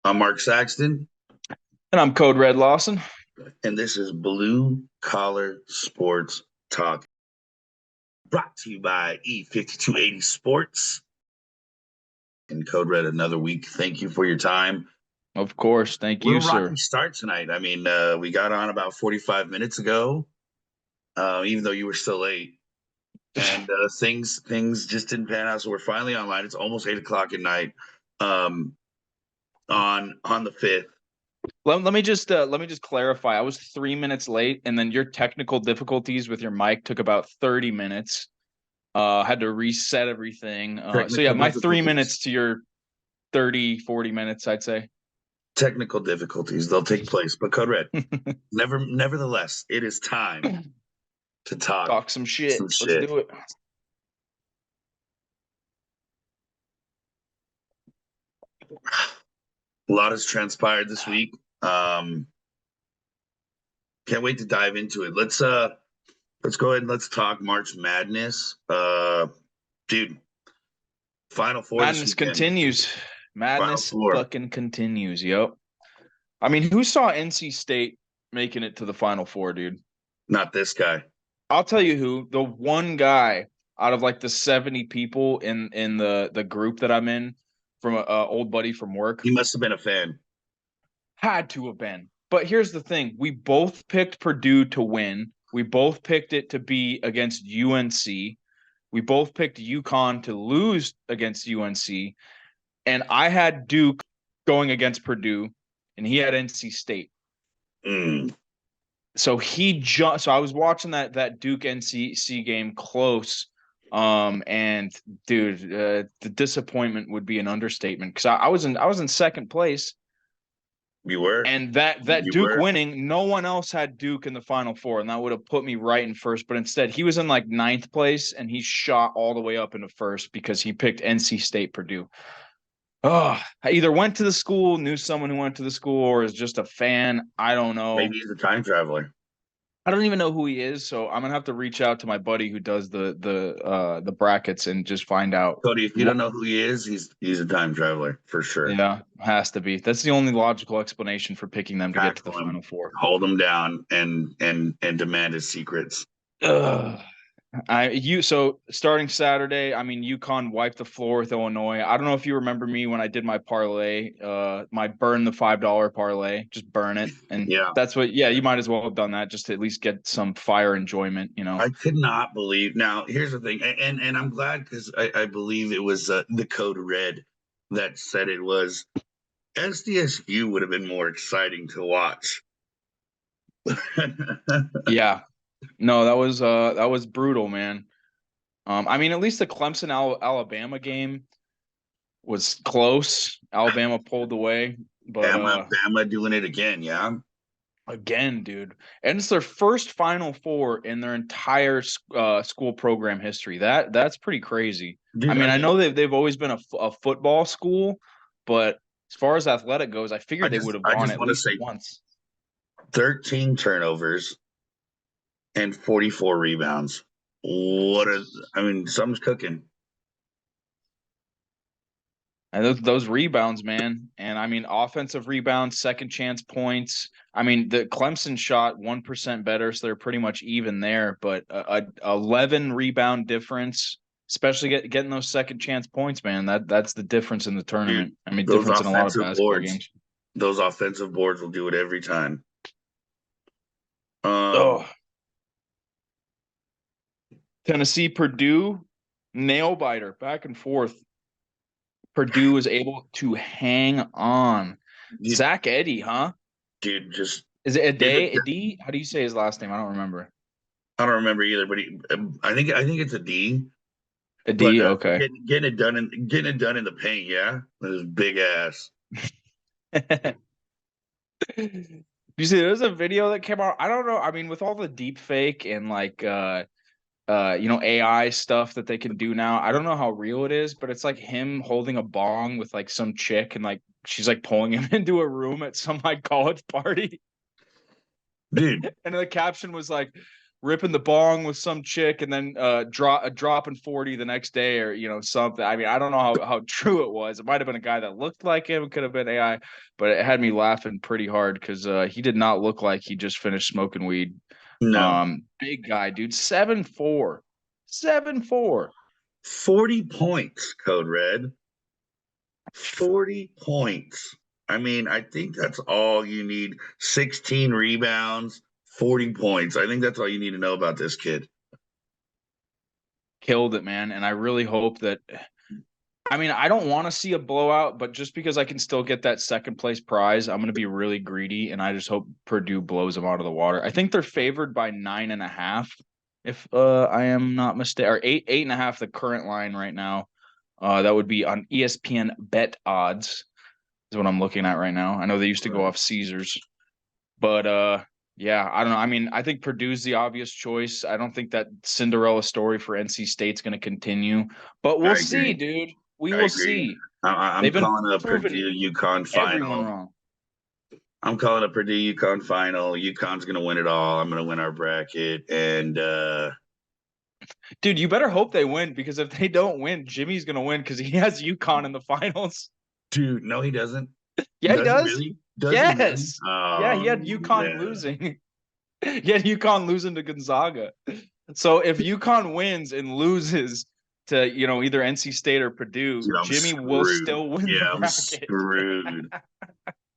I'm Mark Saxton, And I'm Code Red Lawson. and this is Blue Collar Sports Talk, brought to you by E5280 Sports and Code Red. Another week. Thank you for your time. Of course. Thank you, Little rocky sir. start tonight. We got on about 45 minutes ago, even though you were still late, and things just didn't pan out. So we're finally online. It's almost 8 o'clock at night, um, on the fifth. Let me just clarify. I was 3 minutes late, and then your technical difficulties with your mic took about 30 minutes. Had to reset everything. So yeah, Technical my three difficulties. minutes to your 30, 40 minutes, I'd say. Technical difficulties. They'll take place, but Code Red. Nevertheless, it is time to talk Talk some shit. some Let's shit. do it. A lot has transpired this week. Um, can't wait to dive into it. Let's go ahead and let's talk March Madness. Dude, Final Four this Madness weekend. continues. Final Madness Four. fucking continues. Yep. I mean, who saw NC State making it to the Final Four, dude? Not this guy. I'll tell you who, the one guy out of like the 70 people in the group that I'm in from a old buddy from work He must have been a fan. had to have been. But here's the thing. We both picked Purdue to win. We both picked it to be against UNC. We both picked UConn to lose against UNC. And I had Duke going against Purdue, and he had NC State. Mm. So I was watching that Duke NC game close. And dude, the disappointment would be an understatement because I was in second place, You were. and that You Duke were. winning, no one else had Duke in the Final Four, and that would have put me right in first. But instead, he was in like ninth place, and he shot all the way up into first because he picked NC State Purdue. Oh, I either went to the school, knew someone who went to the school, or is just a fan. I don't know. Maybe he's a time traveler. I don't even know who he is, so I'm gonna have to reach out to my buddy who does the brackets and just find out Cody, if you what. don't know who he is, he's a time traveler for sure. Yeah, has to be. That's the only logical explanation for picking them to get to the Tackle him, Final Four. hold him down, and demand his secrets. Ugh. So starting Saturday, I mean UConn wiped the floor with Illinois. I don't know if you remember me when I did my parlay, my burn the $5 parlay, just burn it. And Yeah. that's what, yeah, you might as well have done that just to at least get some fire enjoyment, you know. I could not believe. Now, here's the thing, and I'm glad because I believe it was the Code Red that said it was SDSU would have been more exciting to watch. Yeah. No, that was brutal, man. I mean, at least the Clemson Alabama game was close. Alabama pulled away, but Bama doing it again, yeah. again, dude, and it's their first Final Four in their entire school program history. That's pretty crazy. I Dude, mean, I know they've always been a football school, but as far as athletic goes, I figured they would have I won just at want to least say once. 13 turnovers and 44 rebounds. I mean, something's cooking. And those rebounds, man. And I mean, offensive rebounds, second chance points. I mean, the Clemson shot 1% better, so they're pretty much even there. But a 11 rebound difference, especially getting those second chance points, man. That's the difference in the Dude, tournament. I mean, those difference in a lot of offensive basketball boards, games. those offensive boards will do it every time. Um, Oh, Tennessee, Purdue, nail biter, back and forth. Purdue was able to hang on. dude, Zach Eddy, huh? dude, just Is it a did it. day? Adi? How do you say his last name? I don't remember. I don't remember either, but I think it's a D. A But D. Okay. getting it done in the paint, yeah, with his big ass. You see, there's a video that came out. I don't know. I mean, with all the deep fake and like AI stuff that they can do now, I don't know how real it is, but it's like him holding a bong with like some chick and like she's like pulling him into a room at some like college party. Dude, And the caption was like, ripping the bong with some chick and then dropping 40 the next day or something. I mean, I don't know how true it was. It might have been a guy that looked like him. It could have been AI, but it had me laughing pretty hard because he did not look like he just finished smoking weed. No. Big guy, dude. 7'4". 7'4". 40 points, Code Red. 40 points. I mean, I think that's all you need. 16 rebounds, 40 points. I think that's all you need to know about this kid. Killed it, man. And I really hope that. I mean, I don't want to see a blowout, but just because I can still get that second place prize, I'm going to be really greedy, and I just hope Purdue blows them out of the water. I think they're favored by 9.5, if I am not mistaken, or 8.5. The current line right now, that would be on ESPN Bet Odds, is what I'm looking at right now. I know they used to go off Caesars, but yeah, I don't know. I mean, I think Purdue's the obvious choice. I don't think that Cinderella story for NC State's going to continue, but we'll see, dude. We I will agree. see. I'm They've been calling a proving Purdue UConn everyone final. wrong. I'm calling a Purdue UConn final. UConn's gonna win it all. I'm gonna win our bracket, and Dude, you better hope they win because if they don't win, Jimmy's gonna win because he has UConn in the finals. dude, no, he doesn't. Yeah, he Does he does. really? Does he really? Yes. Yeah, he Oh, had UConn yeah. losing. He had UConn losing to Gonzaga. So if UConn wins and loses to, either NC State or Purdue, Dude, I'm Jimmy will screwed. still win the Yeah, I'm bracket. screwed.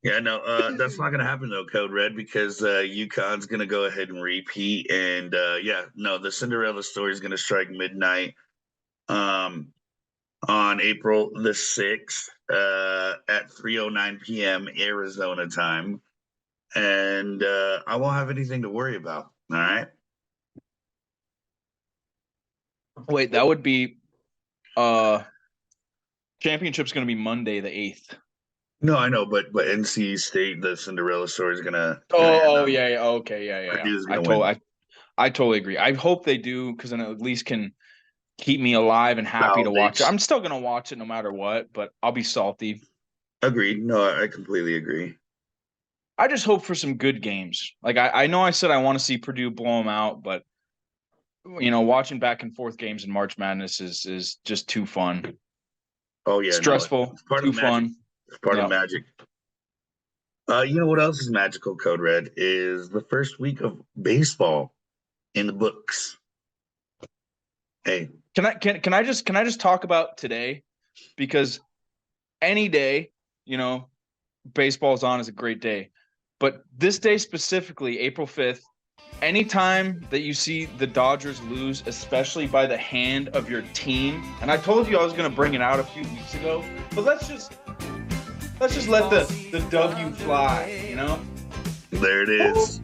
Yeah, no, that's not gonna happen though, Code Red, because UConn's gonna go ahead and repeat, and yeah, no, the Cinderella story is gonna strike midnight um, on April the 6th at 3:09 p.m. Arizona time, and I won't have anything to worry about. All right. Wait, that would be championship's gonna be Monday the 8th. No, I know, but NC State, the Cinderella story is gonna end Oh on yeah, yeah, okay, yeah. Purdue's I gonna told win. I totally agree. I hope they do because then it at least can keep me alive and happy to watch it. Salvage. I'm still gonna watch it no matter what, but I'll be salty. Agreed. No, I completely agree. I just hope for some good games. Like I know I said I want to see Purdue blow them out, but watching back and forth games in March Madness is just too fun. Oh yeah, no, Stressful, it's part of too the magic. fun. It's part of Yeah. the magic. You know what else is magical, Code Red, is the first week of baseball in the books. Hey, Can I just talk about today? Because any day, you know, baseball's on is a great day. But this day specifically, April 5th, anytime that you see the Dodgers lose, especially by the hand of your team, and I told you I was going to bring it out a few weeks ago, but let's just let the W fly. there it is.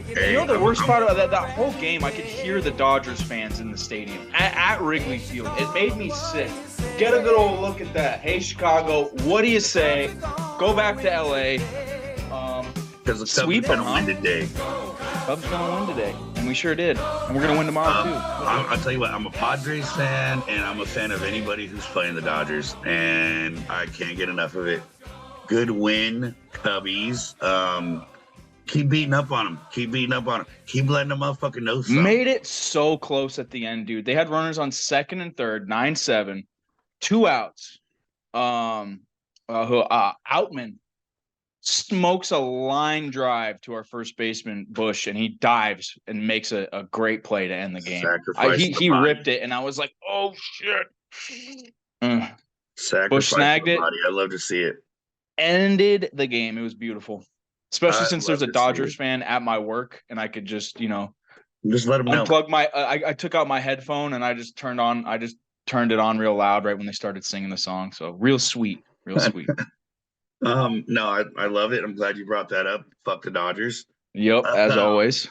Hey, The worst part of that whole game, I could hear the Dodgers fans in the stadium at Wrigley Field. It made me sick. Get a good old look at that. Hey, Chicago, what do you say? Go back to LA. Because the Sweep Cubs are them, going to huh? win today. Cubs gonna win today, and we sure did. And we're gonna win tomorrow too. I'll tell you what, I'm a Padres fan, and I'm a fan of anybody who's playing the Dodgers, and I can't get enough of it. Good win, Cubbies. Keep beating up on them. Keep beating up on them. Keep letting them motherfucking know something. Made it so close at the end, dude. They had runners on second and third, 9-7, 2 outs. Outman smokes a line drive to our first baseman Bush, and he dives and makes a great play to end the game. Sacrificing the He body. ripped it, and I was like, oh shit. Bush Sacrificing snagged the it, body. I love to see it. ended the game. It was beautiful, especially I since love there's a to see Dodgers it. fan at my work, and I could just Just let them know. unplug my. I took out my headphone and I just turned it on real loud right when they started singing the song. So real sweet, real sweet. No, I love it. I'm glad you brought that up. Fuck the Dodgers. Yep, as Uh, always.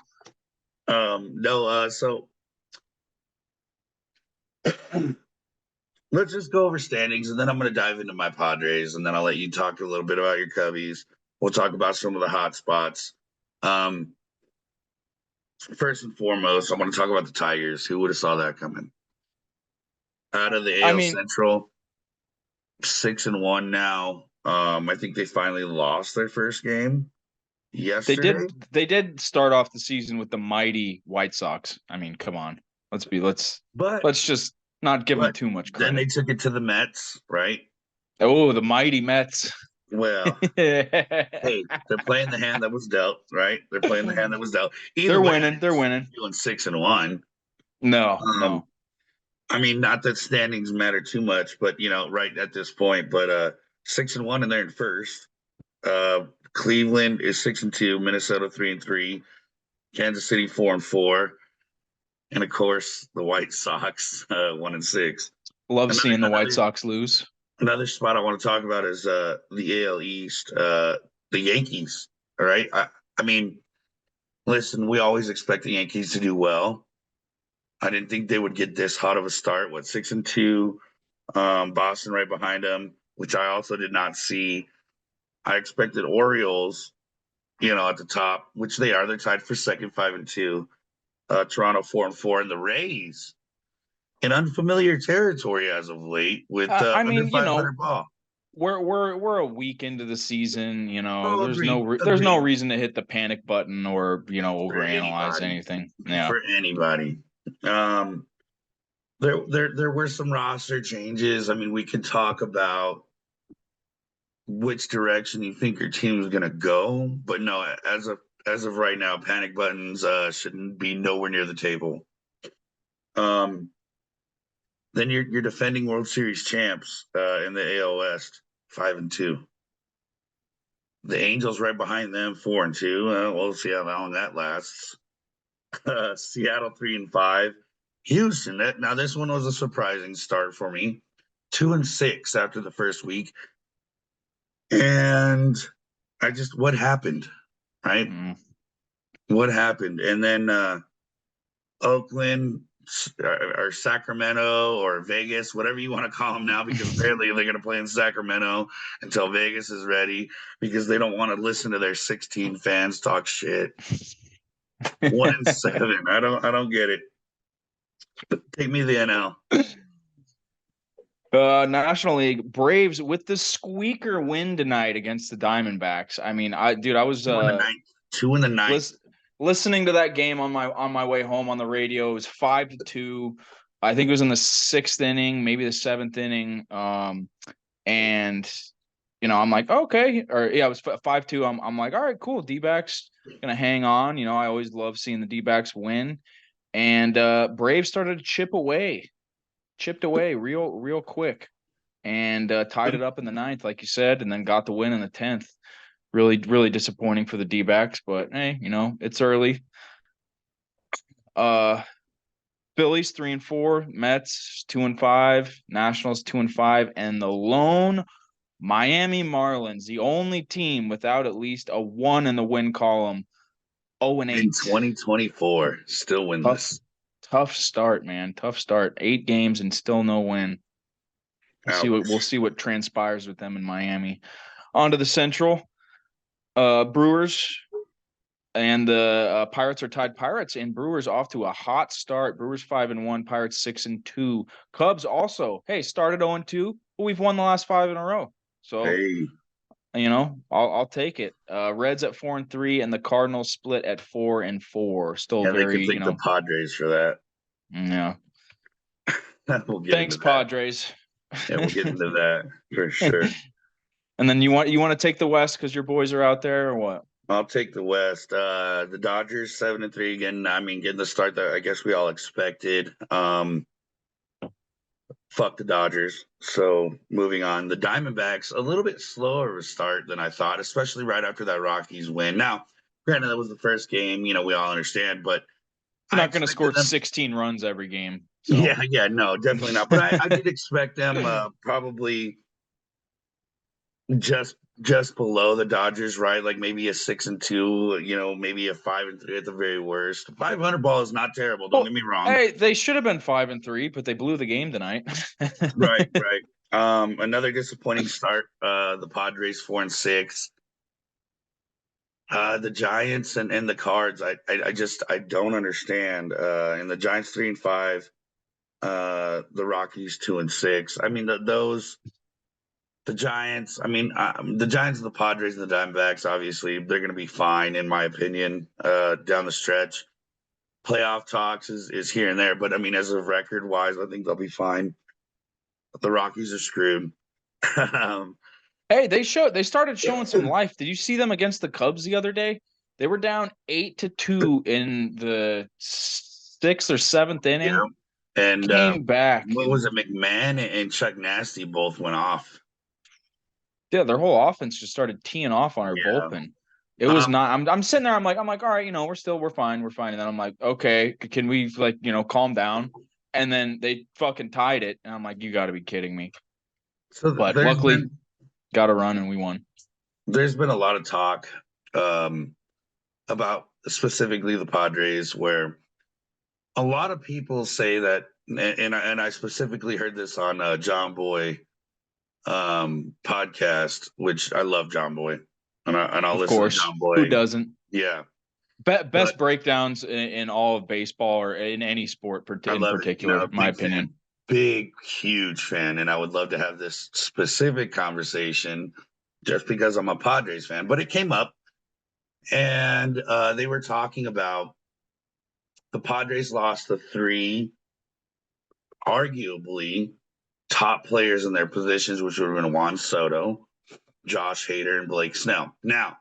no, so let's just go over standings, and then I'm going to dive into my Padres, and then I'll let you talk a little bit about your Cubbies. We'll talk about some of the hot spots. Um, First and foremost, I want to talk about the Tigers. Who would have saw that coming? Out of the I AL mean, Central, 6-1 now. I think they finally lost their first game. They yesterday. did start off the season with the mighty White Sox. I mean, come on. But Let's just not give them but too much then they credit. took it to the Mets, right? Oh, the mighty Mets. Well, hey, they're playing the hand that was dealt, right? They're playing the hand that was dealt. Either They're way, I winning. didn't They're see them winning. doing 6-1. No, Um, no. I mean, not that standings matter too much, but right at this point. But 6-1, and they're in first. Uh, Cleveland is 6-2, Minnesota 3-3, Kansas City 4-4, and of course the White Sox 1-6. Love Another seeing the White another Sox lose. another spot I want to talk about is the AL East, the Yankees. All right, I mean, listen, we always expect the Yankees to do well. I didn't think they would get this hot of a start. What, 6-2? Boston right behind them, which I also did not see. I expected Orioles, at the top, which they are. They're tied for second, 5-2. Toronto 4-4, and the Rays in unfamiliar territory as of late with I under mean, 500 ball. we're a week into the season. Oh, agreed, There's no agreed. reason to hit the panic button or For overanalyze anybody, anything. Yeah. for anybody. Um, there were some roster changes. I mean, we could talk about which direction you think your team is going to go, but no, as of right now, panic buttons shouldn't be nowhere near the table. Um, then you're defending World Series champs in the AL West, 5-2. The Angels right behind them, 4-2. We'll see how long that lasts. Seattle 3-5. Houston. Now this one was a surprising start for me. 2-6 after the first week, and what happened, right? Mm. What happened? And then Oakland or Sacramento or Vegas, whatever you want to call them now, because apparently they're going to play in Sacramento until Vegas is ready because they don't want to listen to their 16 fans talk shit. 1-7. I don't get it. Take me to the NL. National League Braves with the squeaker win tonight against the Diamondbacks. I mean, I was Two in the ninth. 2 in the ninth. listening to that game on my way home on the radio. It was 5-2. I think it was in the sixth inning, maybe the seventh inning. And I'm like, okay, or yeah, it was 5-2. I'm like, all right, cool. D-backs gonna hang on. I always love seeing the D-backs win. And Braves started to chipped away real quick, and tied it up in the ninth, like you said, and then got the win in the 10th. Really disappointing for the D-backs, but hey, it's early. Uh, Phillies 3-4, Mets 2-5, Nationals 2-5, and the lone Miami Marlins, the only team without at least a one in the win column, In 0-8. 2024, still Tough, winless. tough start, man. Tough start. 8 games and still no win. We'll Ouch. see what transpires with them in Miami. On to the Central. Brewers and the Pirates are tied. Pirates and Brewers off to a hot start. Brewers 5-1, Pirates 6-2. Cubs also, hey, started 0-2, but we've won the last 5 in a row. So, Hey, I'll take it. Reds at 4-3, and the Cardinals split at 4-4. Still yeah, they could very, thank the Padres for that. yeah. We'll get Thanks, into that. Padres. Yeah, we'll get into that for sure. And then you want to take the West because your boys are out there, or what? I'll take the West. The Dodgers 7-3 again. I mean, getting the start that I guess we all expected. Fuck the Dodgers. So moving on, the Diamondbacks a little bit slower of a start than I thought, especially right after that Rockies win. Now, granted, that was the first game. We all understand, but They're I not going to score expected them. 16 runs every game. So Yeah, no, definitely not. But I did expect them probably just below the Dodgers, right? Like maybe a 6-2, maybe a 5-3 at the very worst. 500 ball is not terrible. Don't well, get me wrong. hey, they should have been 5-3, but they blew the game tonight. Right, right. Another disappointing start. The Padres 4-6. The Giants and the Cards. I don't understand. And the Giants 3-5. The Rockies 2-6. I mean, those The Giants, I mean, the Giants and the Padres and the Diamondbacks, obviously, they're going to be fine, in my opinion, down the stretch. Playoff talks is here and there, but I mean, as of record wise, I think they'll be fine. The Rockies are screwed. um, Hey, they started showing some life. Did you see them against the Cubs the other day? They were down 8-2 in the sixth or seventh yeah, inning. and Came back what and was it? McMahon and Chuck Nasty both went off. yeah, their whole offense just started teeing off on our Yeah. bullpen. It was Um, not. I'm sitting there. I'm like, all right, we're fine, And then I'm like, okay, can we calm down? And then they fucking tied it, and I'm like, you got to be kidding me. so But there's luckily, been got a run and we won. a lot of talk um, about specifically the Padres, where a lot of people say that, and I specifically heard this on John Boy podcast, which I love John Boy, and I'll Of listen to course, John who Boy. doesn't? Yeah, but Best breakdowns in all of baseball or in any sport I in love it. particular, in my Big fan, opinion. big huge fan, and I would love to have this specific conversation just because I'm a Padres fan. But it came up, and they were talking about the Padres lost the three arguably top players in their positions, which would have been Juan Soto, Josh Hader, and Blake Snell. Now,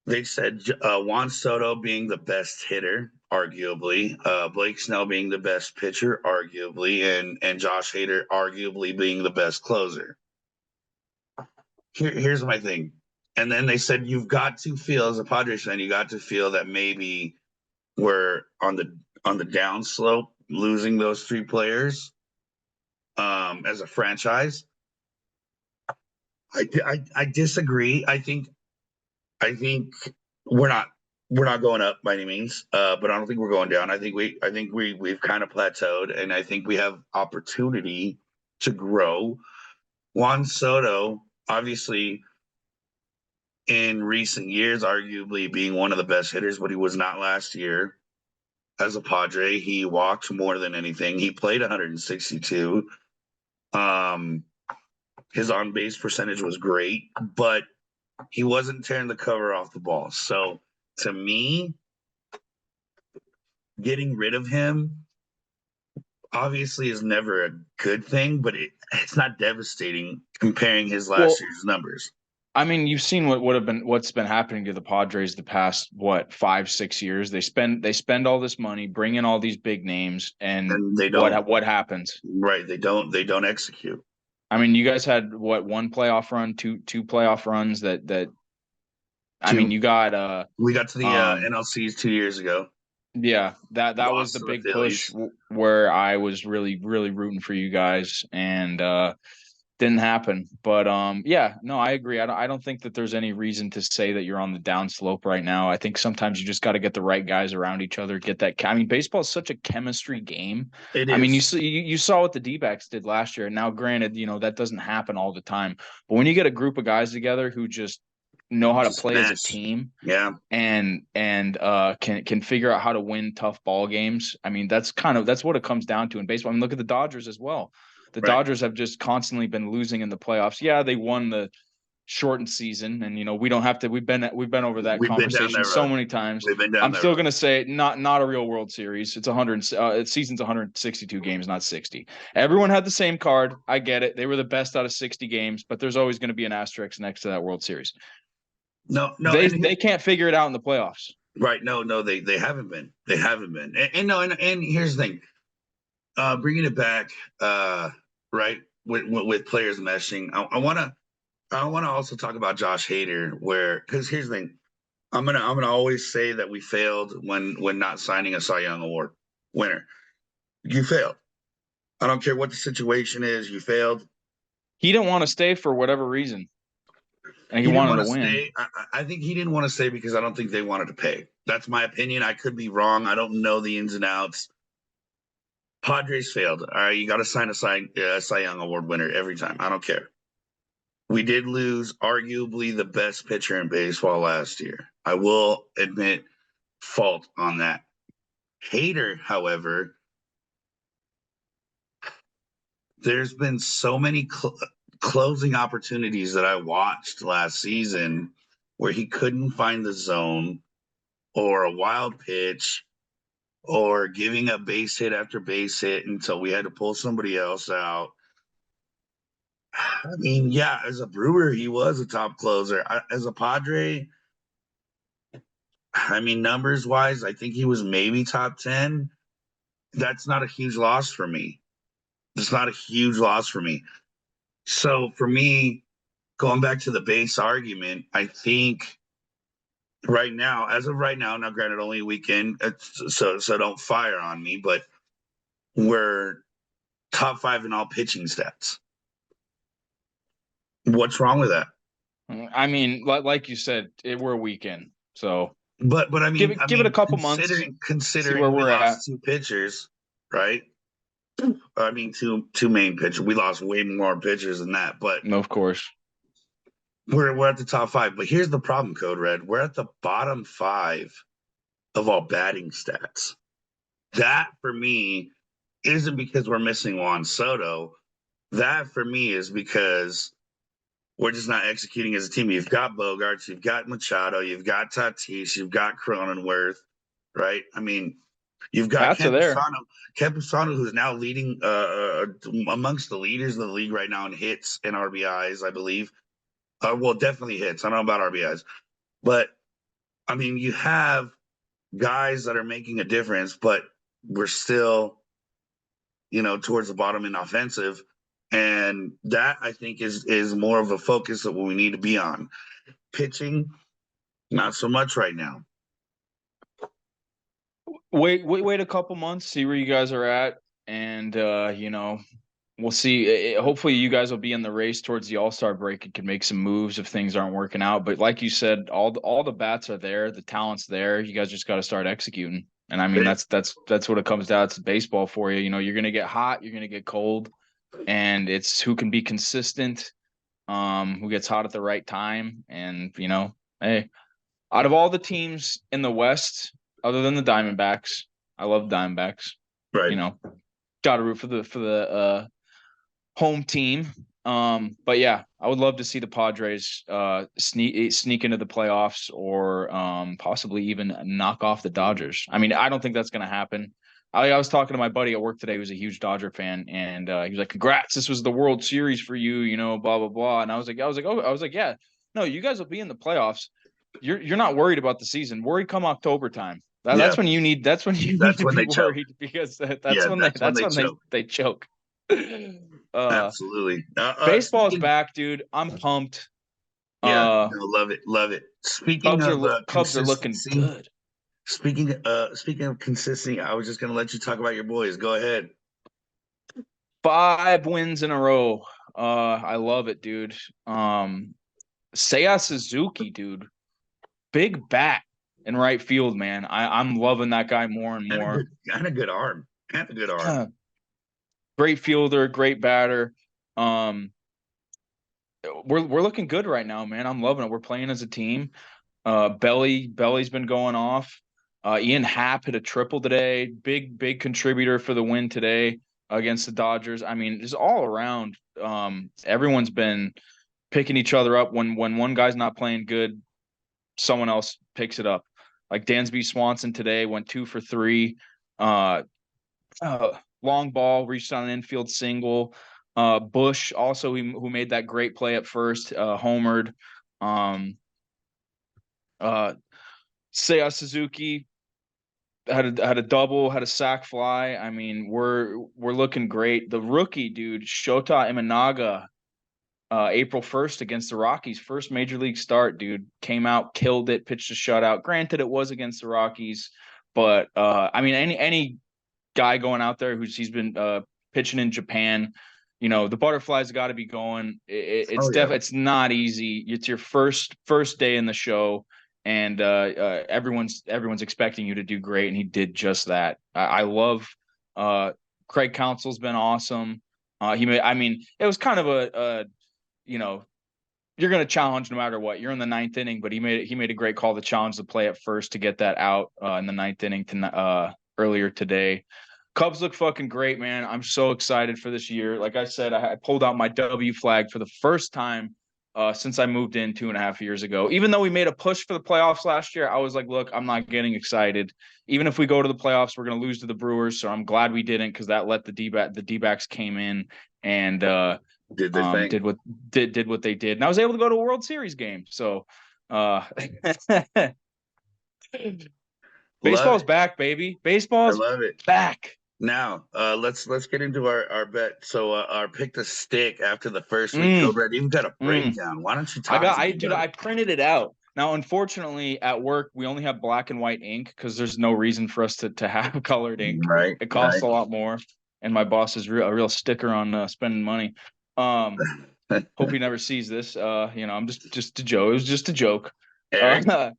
they said Juan Soto being the best hitter, arguably, Blake Snell being the best pitcher, arguably, and Josh Hader arguably being the best closer. Here's my thing. And then they said you've got to feel, as a Padres fan, you got to feel that maybe we're on the downslope, losing those three players as a franchise. I disagree. I think we're not going up by any means, but I don't think we're going down. I think we've kind of plateaued, and I think we have opportunity to grow. Juan Soto, obviously, in recent years, arguably being one of the best hitters, but he was not last year. As a Padre, he walked more than anything. He played 162. Um, his on base percentage was great, but he wasn't tearing the cover off the ball. So to me, getting rid of him obviously is never a good thing, but it's not devastating comparing his last Well, year's numbers. I mean, you've seen what's been happening to the Padres the past 5-6 years. They spend all this money, bring in all these big names, and And they don't what happens? right, they don't execute. I mean, you guys had one playoff run, two playoff runs that I Two mean, you got We got to the um NLCs 2 years ago, yeah, that was lost the to the big push Phillies. where I was really really rooting for you guys and didn't happen. But yeah, no, I agree. I don't think that there's any reason to say that you're on the down slope right now. I think sometimes you just got to get the right guys around each other, get that I mean, baseball is such a chemistry game. It I mean, is. you saw what the D-backs did last year. Now, granted, that doesn't happen all the time. But when you get a group of guys together who just know how to Just play as a mesh. team Yeah, and can figure out how to win tough ball games. I mean, that's what it comes down to in baseball. I mean, look at the Dodgers as well. The right. Dodgers have just constantly been losing in the playoffs. Yeah, they won the shortened season, and we don't have to. We've been over that We've been down conversation that so road. many times. We've been down I'm that still road. gonna say not a real World Series. It's 100. Season's 162 games, not 60. Everyone had the same card. I get it. They were the best out of 60 games, but there's always going to be an asterisk next to that World Series. No, no, They can't figure it out in the playoffs. right. No, no, they haven't been. They haven't been. And no, and here's the thing. Bringing it back, right, with players meshing. I want to also talk about Josh Hader, where because here's the thing. I'm gonna always say that we failed when not signing a Cy Young Award winner. You failed. I don't care what the situation is. You failed. He didn't want to stay for whatever reason, and he He didn't wanted want to to win. stay. I think he didn't want to stay because I don't think they wanted to pay. That's my opinion. I could be wrong. I don't know the ins and outs. Padres failed. All right, you got to sign a Cy Young Award winner every time. I don't care. We did lose arguably the best pitcher in baseball last year. I will admit fault on that. Hater, however, there's been so many closing opportunities that I watched last season where he couldn't find the zone or a wild pitch or giving up base hit after base hit until we had to pull somebody else out. I mean, yeah, as a Brewer, he was a top closer. As a Padre, I mean, numbers wise, I think he was maybe top 10. That's not a huge loss for me. It's not a huge loss for me. So for me, going back to the base argument, I think right now, as of right now, now granted only a weekend, so don't fire on me, but we're top 5 in all pitching stats. What's wrong with that? I mean, like you said, we're a weekend, so But I give mean, it give it a couple months, considering see where we we're at. lost 2 pitchers, right? I mean, two main pitchers. We lost way more pitchers than that, but Of course. we're at the top 5. But here's the problem, Code Red. We're at the bottom 5 of all batting stats. That for me isn't because we're missing Juan Soto. That for me is because we're just not executing as a team. You've got Bogarts, you've got Machado, you've got Tatis, you've got Cronenworth, right? I mean, you've got Bats are there. Campusano, who's now leading amongst the leaders of the league right now in hits and RBIs, I believe. Well, definitely hits. I don't know about RBIs, but I mean, you have guys that are making a difference, but we're still, towards the bottom in offensive. And that I think is more of a focus of what we need to be on. Pitching, not so much right now. Wait a couple months, see where you guys are at, and we'll see. Hopefully, you guys will be in the race towards the All-Star break and can make some moves if things aren't working out. But like you said, all the bats are there, the talent's there. You guys just got to start executing. And I mean, that's what it comes down to baseball for you. You're gonna get hot, you're gonna get cold, and it's who can be consistent, who gets hot at the right time, and hey, out of all the teams in the West, other than the Diamondbacks, I love Diamondbacks. Right. Got to root for the home team. But yeah, I would love to see the Padres sneak into the playoffs or possibly even knock off the Dodgers. I mean, I don't think that's going to happen. I was talking to my buddy at work today who's a huge Dodger fan, and he was like, "Congrats, this was the World Series for you, blah blah blah." And I was like, yeah, no, you guys will be in the playoffs. You're not worried about the season. Worry come October time. Yeah, That's when you need. That's when you need that's to when be they choke. worried because Yeah, that's when that's they when choke. they choke. Absolutely. Baseball's back, dude. I'm pumped. Yeah, no, love it, love it. Speaking of Cubs are looking consistency, good. speaking of consistency, I was just gonna let you talk about your boys. Go ahead. 5 wins in a row. I love it, dude. Seiya Suzuki, dude. Big bat in right field, man. I'm loving that guy more and more. And a good arm. And a good arm. Great fielder, great batter. We're looking good right now, man. I'm loving it. We're playing as a team. Belly's been going off. Ian Happ hit a triple today. Big contributor for the win today against the Dodgers. I mean, just all around, everyone's been picking each other up. When one guy's not playing good, someone else picks it up. Like Dansby Swanson today went 2 for 3. Long ball reached on an infield single. Bush also who made that great play at first, homered. Seiya Suzuki had a double, had a sac fly. I mean, we're looking great. The rookie dude, Shota Imanaga, April 1st against the Rockies, first major league start, dude, came out, killed it, pitched a shutout. Granted, it was against the Rockies, but I mean, any guy going out there he's been pitching in Japan, the butterflies got to be going. It's not easy. It's your first day in the show, and everyone's expecting you to do great, and he did just that. I love Craig Counsell's been awesome. It was kind of a you're going to challenge no matter what. You're in the ninth inning, but he made a great call to challenge the play at first to get that out in the ninth inning earlier today. Cubs look fucking great, man. I'm so excited for this year. Like I said, I pulled out my W flag for the first time since I moved in 2.5 years ago. Even though we made a push for the playoffs last year, I was like, look, I'm not getting excited. Even if we go to the playoffs, we're going to lose to the Brewers. So I'm glad we didn't, because that let the D-backs came in and Did their thing. did what they did. And I was able to go to a World Series game. So uh Love baseball's it. back, baby. I Baseball's love it. back. Now, let's get into our bet. So, our pick the stick after the first week. Mm, Code Red even got a mm. breakdown. Why don't you talk to me Dude, about I it? printed it out. Now, unfortunately, at work, we only have black and white ink because there's no reason for us to have colored ink. Right, It costs right. a lot more. And my boss is a real sticker on spending money. Hope he never sees this. I'm just a joke. It was just a joke. Eric, Uh,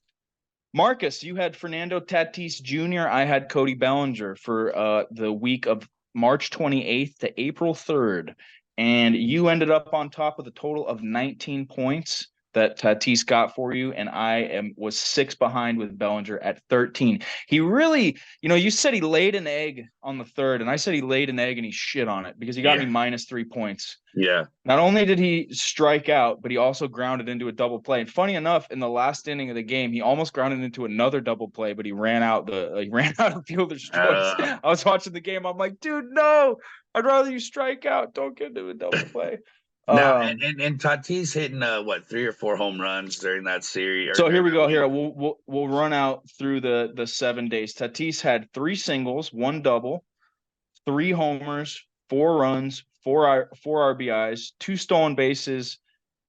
Marcus, you had Fernando Tatis Jr. I had Cody Bellinger for the week of March 28th to April 3rd. And you ended up on top with a total of 19 points that Tatis got for you. And was 6 behind with Bellinger at 13. He really, you said he laid an egg on the third, and I said he laid an egg and he shit on it because he got yeah, me -3 points. yeah. Not only did he strike out, but he also grounded into a double play. And funny enough, in the last inning of the game, he almost grounded into another double play, but he ran out of fielder's choice. Uh, I was watching the game. I'm like, dude, no, I'd rather you strike out. Don't get into a double play. Now, Um, and Tatis hitting what 3 or 4 home runs during that series or so here during we that go. Here week. we'll run out through the 7 days. Tatis had 3 singles, 1 double, 3 homers, 4 runs, four RBIs, 2 stolen bases,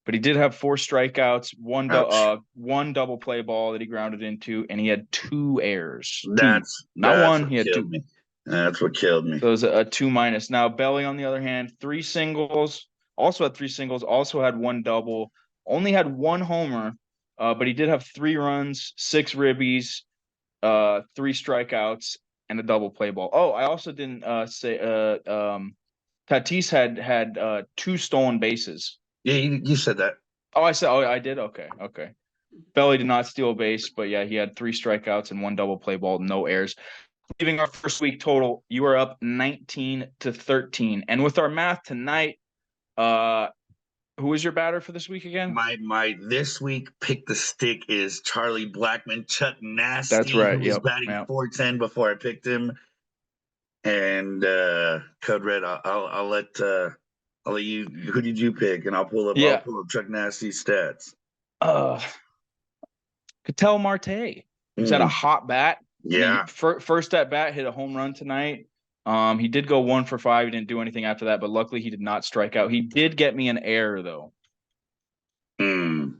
but he did have 4 strikeouts, Ouch. one double play ball that he grounded into, and he had 2 errors. Two, not That's one. what He had killed 2. me. That's what killed me. So it was a 2-. Now Belly, on the other hand, 3 singles, also had 3 singles, also had 1 double, only had 1 homer, but he did have 3 runs, 6 ribbies, 3 strikeouts, and a double play ball. Oh, I also didn't say Tatis had 2 stolen bases. Yeah, you said that. Oh, I did. Okay, okay. Belly did not steal a base, but yeah, he had 3 strikeouts and 1 double play ball, no errors. Leaving our first week total, you are up 19-13. And with our math tonight, uh, who is your batter for this week again? My this week pick the stick is Charlie Blackman, Chuck That's Nasty, who right. was Yep. batting Yep. 410 before I picked him. And Code Red, I'll let you. Who did you pick? And I'll Yeah. pull up Chuck Nasty's stats. Uh, Ketel Marte. He's had a Mm, hot bat. And yeah, first at bat, hit a home run tonight. He did go 1 for 5. He didn't do anything after that, but luckily he did not strike out. He did get me an error though. mm,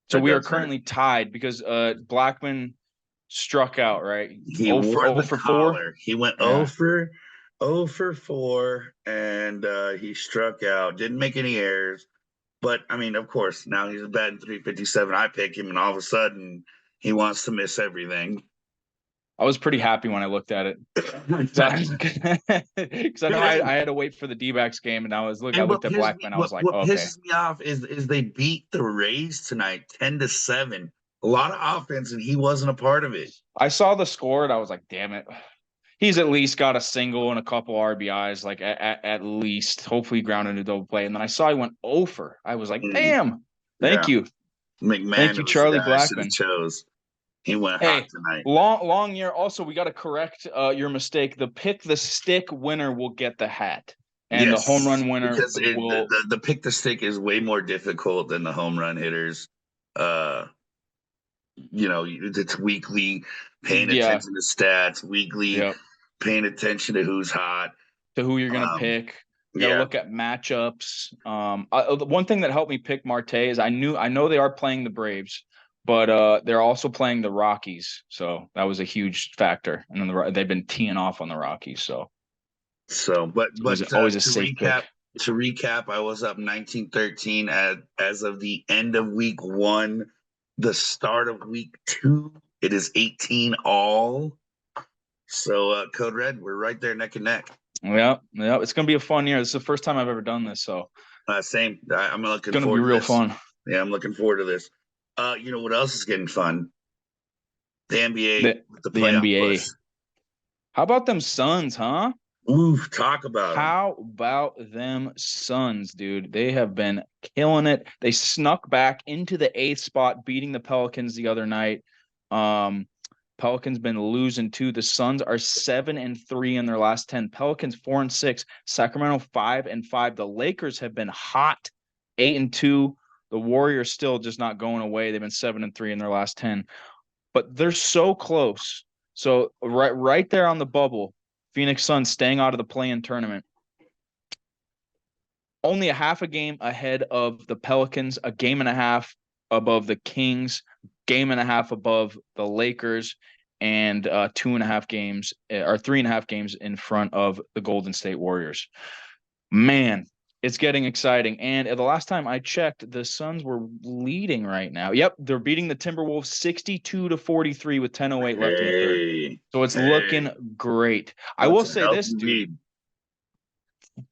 So that we are does hurt. currently tied because Blackman struck out, right? He 0 for wore 0 the for 4. collar. He went Yeah. 0 for 4, and he struck out. Didn't make any errors. But I mean, of course, now he's batting 357. I pick him, and all of a sudden, he wants to miss everything. I was pretty happy when I looked at it. Because I know I had to wait for the D-backs game, and I And looked at Blackman. I was like, what oh, okay. pisses me off is they beat the Rays tonight 10-7. A lot of offense, and he wasn't a part of it. I saw the score, and I was like, damn it. He's at least got a single and a couple RBIs, like at least. Hopefully, ground into double play. And then I saw he went over. I was like, Mm, damn. yeah, Thank you. Thank McMahon you, was the Charlie guy I should have Blackman. chose. He went hot Hey, tonight. long year. Also, we got to correct your mistake. The pick the stick winner will get the hat, and the home Yes, run winner because will. the pick the stick is way more difficult than the home run hitters. Uh, it's weekly paying Yeah. attention to stats, weekly Yep. paying attention to who's hot. To who you're gonna Um, pick. You got to yeah, look at matchups. The one thing that helped me pick Marte is I know they are playing the Braves, but they're also playing the Rockies, so that was a huge factor. And then they've been teeing off on the Rockies, so so it's always a safe pick. to recap, I was up 19-13 as of the end of week 1. The start of week 2, it is 18 all. So Code Red, we're right there neck and neck. Yeah, it's gonna be a fun year. This is the first time I've ever done this, so Same. I'm it's looking gonna be forward to real this. fun. Yeah, I'm looking forward to this. You know what else is getting fun? The NBA The with the the playoff push. NBA. How about them Suns, huh? Ooh, talk about them. How about them Suns, dude? They have been killing it. They snuck back into the eighth spot, beating the Pelicans the other night. Um, Pelicans been losing too. The Suns are 7-3 in their last 10. Pelicans 4-6. Sacramento 5-5. The Lakers have been hot, 8-2. The Warriors still just not going away. They've been 7-3 in their last 10, but they're so close. So right there on the bubble, Phoenix Suns staying out of the play-in tournament. Only a half a game ahead of the Pelicans, a game and a half above the Kings, game and a half above the Lakers, and 2.5 games or 3.5 games in front of the Golden State Warriors. Man, it's getting exciting. And the last time I checked, the Suns were leading right now. Yep, they're beating the Timberwolves 62-43 with 10:08 left in the third. Hey, So it's looking hey, great. I will that's a say healthy this, dude. lead.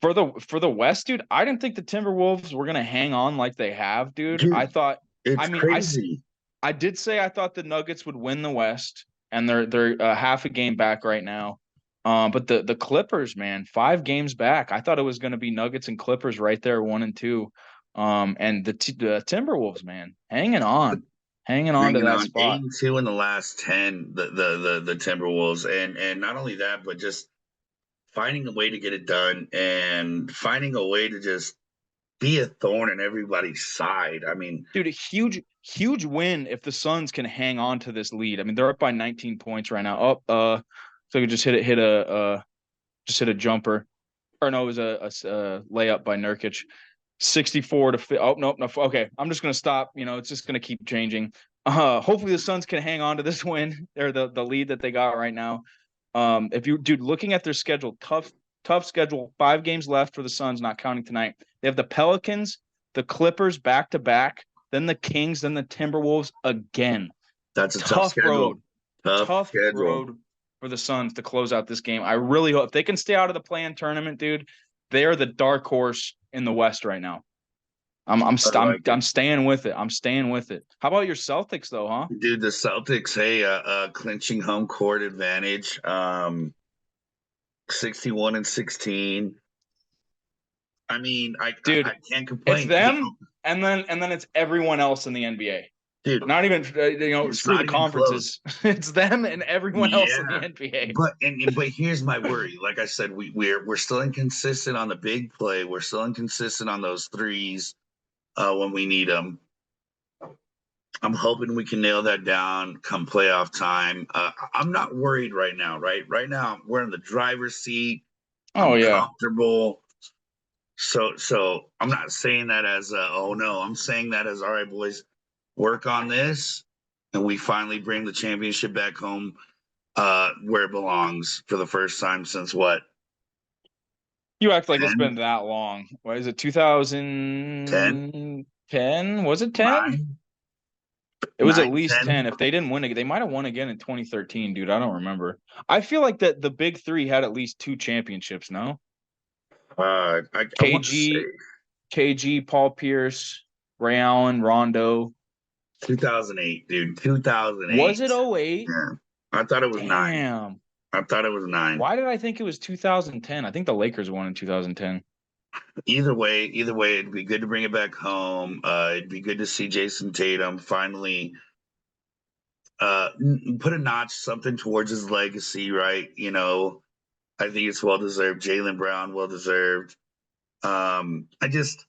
For the West, dude, I didn't think the Timberwolves were gonna hang on like they have, dude. I Dude, thought, I it's mean, crazy. I did say I thought the Nuggets would win the West, and they're half a game back right now. But the Clippers, man, 5 games back. I thought it was gonna be Nuggets and Clippers right there, 1 and 2. And the Timberwolves, man, hanging on to Hanging that on eight spot. and two in the last 10, the Timberwolves, and not only that, but just finding a way to get it done and finding a way to just be a thorn in everybody's side. I mean, Dude, a huge win if the Suns can hang on to this lead. I mean, they're up by 19 points right now. So I could just just hit a jumper. Or no, it was a layup by Nurkic. 64 to oh no. Okay, I'm just gonna stop. It's just gonna keep changing. Hopefully the Suns can hang on to this win or the lead that they got right now. If you dude looking at their schedule, tough schedule. 5 games left for the Suns, not counting tonight. They have the Pelicans, the Clippers back to back, then the Kings, then the Timberwolves again. that's a tough Tough schedule. road, Tough tough schedule. road for the Suns to close out this game. I really hope if they can stay out of the play-in tournament, dude. They are the dark horse in the West right now. I'm I'm I st- I'm, like it. I'm staying with it. I'm staying with it. How about your Celtics though, huh? Dude, the Celtics, hey, clinching home court advantage, 61-16. I mean, I Dude, can't it's complain. them and then it's everyone else in the NBA. Dude, Not even it's screw not the even close. conferences. It's them and everyone else in the Yeah. NBA. But here's my worry. Like I said, we're still inconsistent on the big play. We're still inconsistent on those threes when we need them. I'm hoping we can nail that down come playoff time. I'm not worried right now. Right now we're in the driver's seat. Oh I'm yeah. comfortable. So I'm not saying that as oh no. I'm saying that as all right, boys, work on this, and we finally bring the championship back home where it belongs for the first time since what You act like it's 10, been that long. What is it, 10, 2010? Was it 10? 9, It was at 9, least 10. 10. If they didn't win again, they might have won again in 2013, dude. I don't remember. I feel like that the big three had at least 2 championships, no? I want to say KG, KG, Paul Pierce, Ray Allen, Rondo. 2008, dude. Was 2008. it 08? Yeah. I thought it was 9. Damn. I thought it was 9. Why did I think it was 2010? I think the Lakers won in 2010. Either way, it'd be good to bring it back home. It'd be good to see Jason Tatum finally put a notch, something towards his legacy, right? I think it's well deserved. Jaylen Brown, well deserved. I just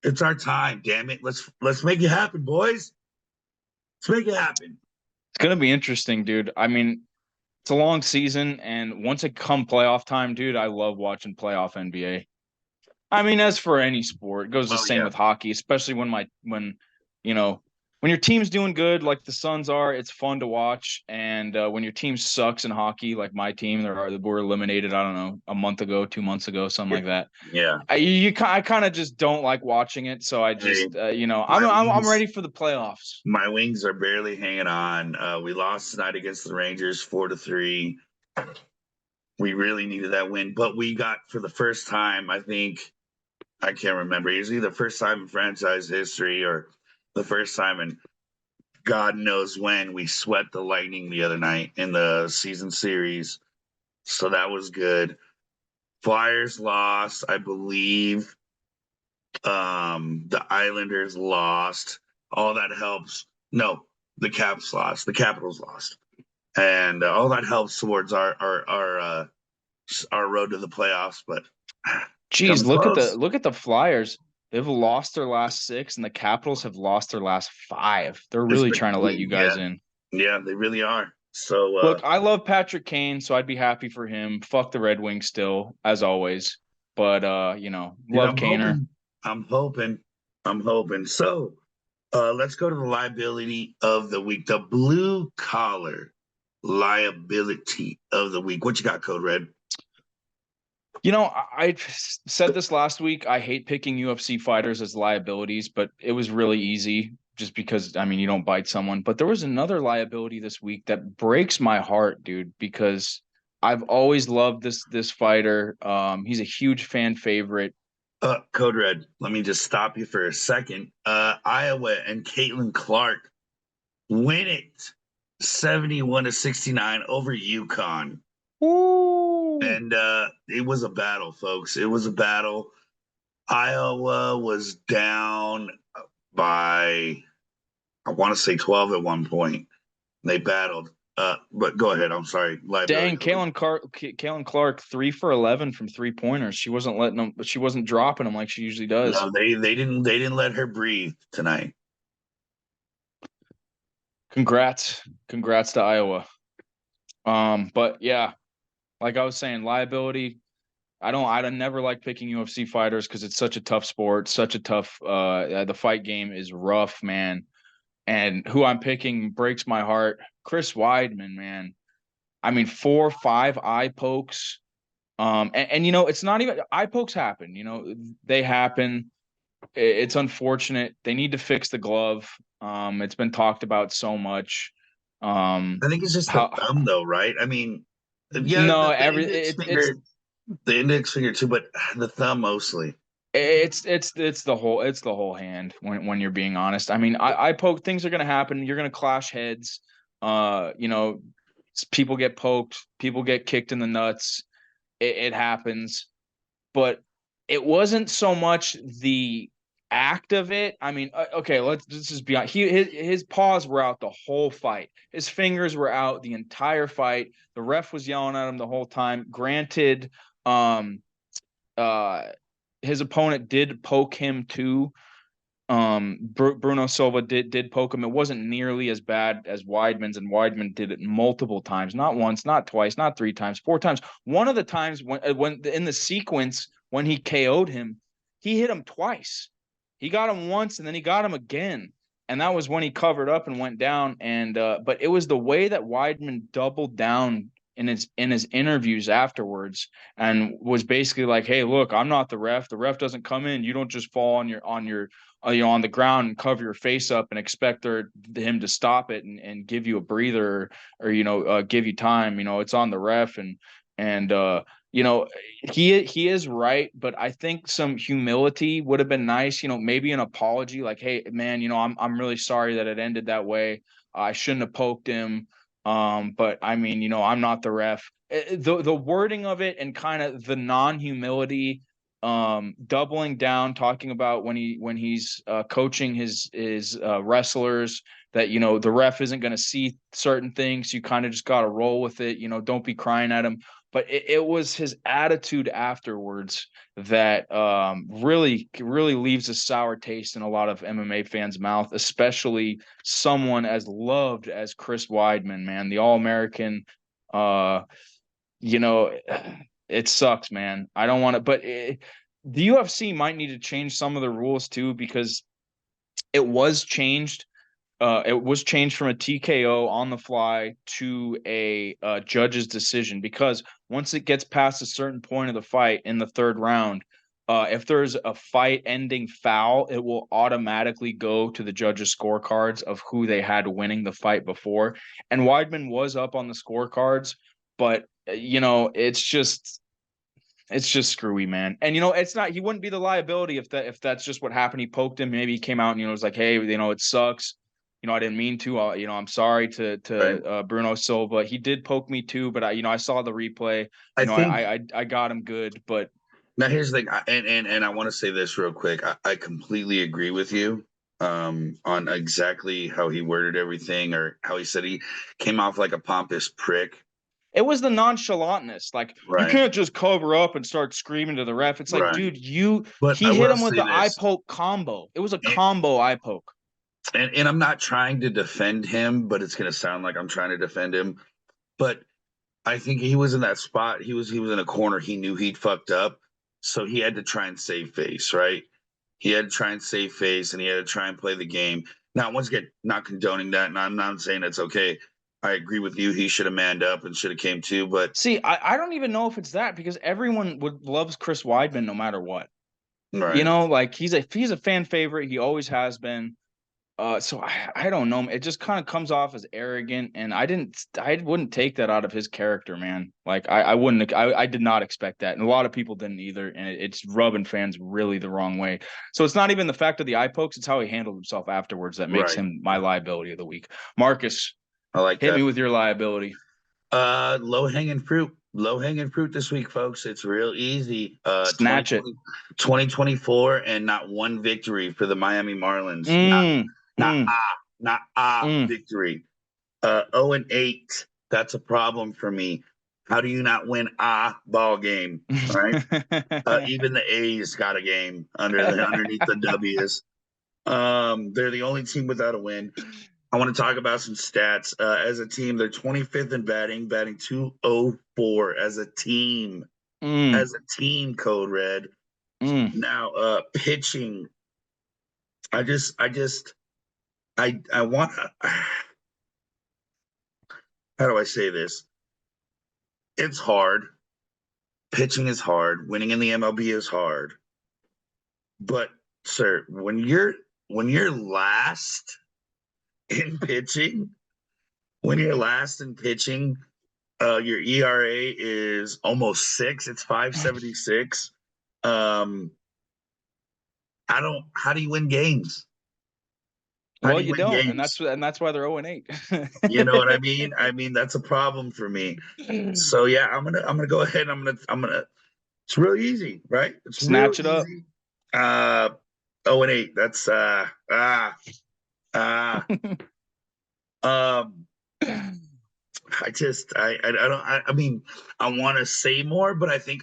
it's our time, damn it. Let's make it happen, boys. Let's make it happen. It's gonna be interesting, dude. I mean, it's a long season, and once it come playoff time, dude, I love watching playoff NBA. I mean, as for any sport, it goes the Oh same yeah. with hockey, especially you know, when your team's doing good, like the Suns are, it's fun to watch. And when your team sucks in hockey, like my team, were eliminated. I don't know, a month ago, 2 months ago, something like that. Yeah. I kind of just don't like watching it. So I Hey, just, my I'm wings ready for the playoffs. my wings are barely hanging on. We lost tonight against the Rangers 4-3. We really needed that win, but we got for the first time, I think I can't remember. It was either the first time in franchise history or the first time in God knows when we swept the Lightning the other night in the season series. So that was good. Flyers lost, I believe. The Islanders lost. All that helps. No, the Caps lost. The Capitals lost, and all that helps towards our road to the playoffs. But Geez, coming close. look at the Flyers. They've lost their last six, and the Capitals have lost their last five. They're It's really been trying to let you clean. Yeah, guys in. yeah, they really are. So, Look, I love Patrick Kane, so I'd be happy for him. Fuck the Red Wings still, as always. But and love Kaner. I'm hoping, I'm hoping. So, let's go to the liability of the week, the blue collar liability of the week. What you got, Code Red? I said this last week. I hate picking UFC fighters as liabilities, but it was really easy just because, I mean, you don't bite someone. But there was another liability this week that breaks my heart, dude, because I've always loved this fighter. He's a huge fan favorite. Code Red, let me just stop you for a second. Iowa and Caitlin Clark win it 71-69 over UConn. Ooh. And it was a battle, folks. It was a battle. Iowa was down by, I want to say 12 at one point. They battled. But go ahead. I'm sorry. Dang, Liability. Kalen Clark, 3 for 11 from 3 pointers. She wasn't letting them, but she wasn't dropping them like she usually does. No, they didn't let her breathe tonight. Congrats to Iowa. But yeah, like I was saying, liability. I never like picking UFC fighters because it's such a tough sport, such a tough. The fight game is rough, man. And who I'm picking breaks my heart. Chris Weidman, man. I mean, 4 or 5 eye pokes. It's not even eye pokes happen. They happen. It's unfortunate. They need to fix the glove. It's been talked about so much. I think it's just the How thumb, though, right? I mean, yeah, no, the index finger too, but the thumb mostly. it's the whole hand when you're being honest. I mean, I poke things are gonna happen. You're gonna clash heads. Uh, you know, people get poked, people get kicked in the nuts. It happens, but it wasn't so much the act of it. I mean, okay, let's just be honest. His paws were out the whole fight. His fingers were out the entire fight. The ref was yelling at him the whole time. Granted, um, uh, his opponent did poke him too. Bruno Silva did poke him. It wasn't nearly as bad as Weidman's, and Weidman did it multiple times, not once, not twice, not 3 times, 4 times. One of the times when in the sequence when he KO'd him, he hit him twice. He got him once, and then he got him again, and that was when he covered up and went down. And but it was the way that Weidman doubled down in his interviews afterwards and was basically like, "Hey, look, I'm not the ref. The ref doesn't come in. You don't just fall on the ground and cover your face up and expect him to stop it and give you a breather or give you time. It's on the ref and you know he is right, but I think some humility would have been nice. Maybe an apology, like, hey man, I'm really sorry that it ended that way. I shouldn't have poked him. But I mean, I'm not the ref. The wording of it and kind of the non-humility, doubling down, talking about when he's coaching his wrestlers that the ref isn't going to see certain things. You kind of just got to roll with it. Don't be crying at him. But it was his attitude afterwards that really really leaves a sour taste in a lot of MMA fans' mouth, especially someone as loved as Chris Weidman, man, the All American. Uh, you know, it sucks, man. I don't want to, but the UFC might need to change some of the rules too because it was changed. It was changed from a TKO on the fly to a judge's decision because once it gets past a certain point of the fight in the third round, if there's a fight-ending foul, it will automatically go to the judges' scorecards of who they had winning the fight before. And Weidman was up on the scorecards, but it's just screwy, man. And it's not, he wouldn't be the liability if that's just what happened. He poked him, maybe he came out and was like, hey, it sucks. I didn't mean to. I'm sorry to right. Bruno Silva. He did poke me too, but I saw the replay. I think I got him good, but now here's the thing, and I want to say this real quick. I completely agree with you on exactly how he worded everything or how he said he came off like a pompous prick. it was the nonchalantness. Like, you Right, can't just cover up and start screaming to the ref. It's like, right. dude, But I he hit will him with say the eye this, poke combo. It was a and, combo eye poke. and I'm not trying to defend him, but it's gonna sound like I'm trying to defend him. But I think he was in that spot. He was in a corner. He knew he'd fucked up, so he had to try and save face, right? He had to try and save face, and he had to try and play the game. Now, once again, not condoning that, and I'm not saying it's okay. I agree with you. He should have manned up and should have came to, but See, I don't even know if it's that because everyone loves Chris Weidman no matter what. right, Like he's a fan favorite. He always has been. So I don't know. It just kind of comes off as arrogant, and I wouldn't take that out of his character, man. Like I wouldn't, I did not expect that, and a lot of people didn't either, and it's rubbing fans really the wrong way. So it's not even the fact of the eye pokes; it's how he handled himself afterwards that makes right. him my liability of the week. Marcus, I like hit me that. with your liability. Low hanging fruit. Low hanging fruit this week, folks. It's real easy. Snatch it. 2024 and not one victory for the Miami Marlins. Mm, Not mm, not mm. victory. 0-8. That's a problem for me. How do you not win a ball game? All right. Even the A's got a game underneath the W's. They're the only team without a win. I want to talk about some stats. As a team, they're 25th in batting 204 as a team. Mm, As a team, Code Red. mm. Now, pitching. I want to. How do I say this? It's hard. Pitching is hard. Winning in the MLB is hard. But, sir, when you're last in pitching, when you're last in pitching, your ERA is almost 6. It's 5.76. Um, I don't. How do you win games? How Well, do you you win don't, and games? that's why they're 0-8. You know what I mean? I mean that's a problem for me. So yeah, I'm gonna go ahead. I'm gonna. It's real easy, right? It's real Snatch it up. easy. 0-8. That's ah. Um, I mean, I want to say more, but I think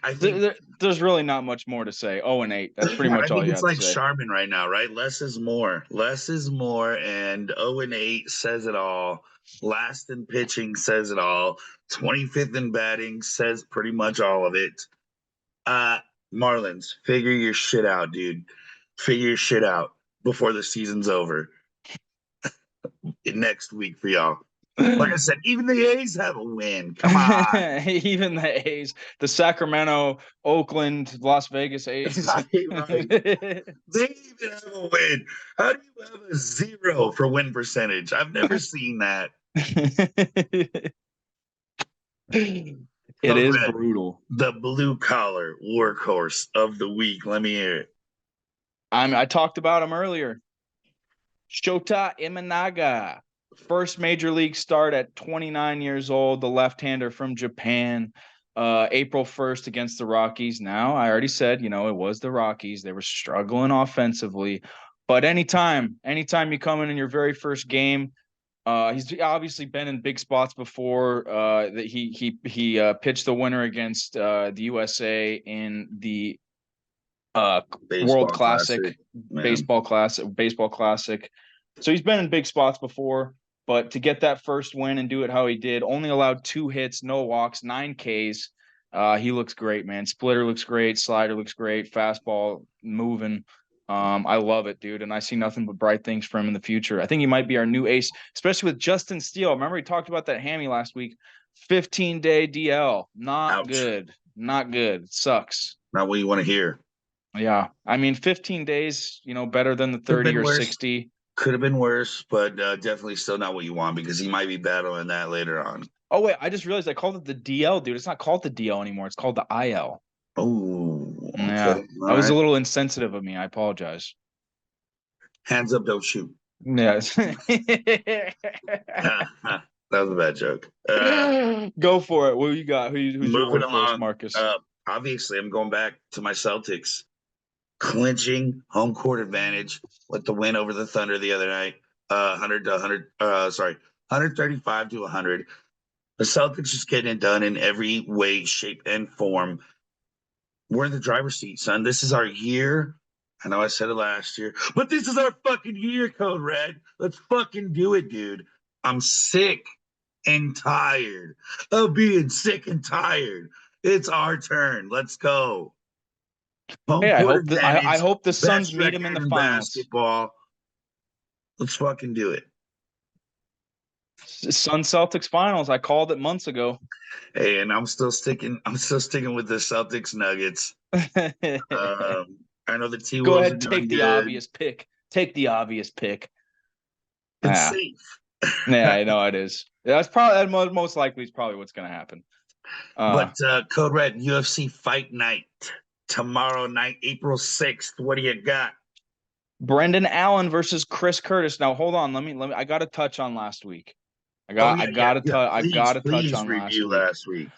There's really not much more to say. 0-8. That's pretty I much all think you it's have to like say. Charmin right now, right? Less is more. Less is more, and 0-8 says it all. Last in pitching says it all. 25th in batting says pretty much all of it. Uh Marlins, figure your shit out, dude. Figure your shit out before the season's over next week for y'all. Like I said, even the A's have a win. Come on. Even the A's, the Sacramento, Oakland, Las Vegas A's. Right. They even have a win. How do you have a 0 for win percentage? I've never seen that. It Code is Red, brutal. the blue collar workhorse of the week. Let me hear it. I talked about him earlier. Shota Imanaga, first major league start at 29 years old, the left-hander from Japan. April 1st against the Rockies. Now, I already said, it was the Rockies. They were struggling offensively. But anytime you come in your very first game, he's obviously been in big spots before. That he pitched the winner against the USA in the World Baseball classic, Classic, man. baseball classic. So he's been in big spots before, but to get that first win and do it how he did, only allowed 2 hits, no walks, 9 Ks. He looks great, man. Splitter looks great, slider looks great, fastball moving. I love it, dude, and I see nothing but bright things for him in the future. I think he might be our new ace, especially with Justin Steele. Remember we talked about that hammy last week. 15-day DL, not Ouch. good, not good. It sucks. Not what you want to hear. Yeah. I mean, 15 days, better than the Could have 30 been or worse. 60. Could have been worse, but definitely still not what you want because he might be battling that later on. Oh, wait. I just realized I called it the DL, dude. It's not called the DL anymore. It's called the IL. Oh, Yeah. okay. All That was a right. little insensitive of me. I apologize. Hands up, don't shoot. Yes. That was a bad joke. Go for it. What you got? Who's your Moving workhorse, along. Marcus? Obviously, I'm going back to my Celtics, clinching home court advantage with the win over the Thunder the other night. 100 to 100. Sorry, 135 to 100. The Celtics just getting it done in every way, shape, and form. We're in the driver's seat, son. This is our year. I know I said it last year, but this is our fucking year, Code Red. Let's fucking do it, dude. I'm sick and tired of being sick and tired. It's our turn. Let's go. Home Hey, I court hope that I advantage, hope the Suns best meet him in record the in finals. basketball. Let's fucking do it. Sun Celtics finals. I called it months ago. Hey, and I'm still sticking with the Celtics Nuggets. I know the T Go Wolves are ahead, doing take the good. obvious pick. Take the obvious pick. It's Ah, safe. yeah, I know it is. That's probably most likely is probably what's going to happen. But Code Red, UFC Fight Night tomorrow night, April 6th. What do you got? Brendan Allen versus Chris Curtis. Now hold on, let me. I got to touch on last week. Oh yeah, yeah, yeah. I got Please, to touch please on last review week. last week.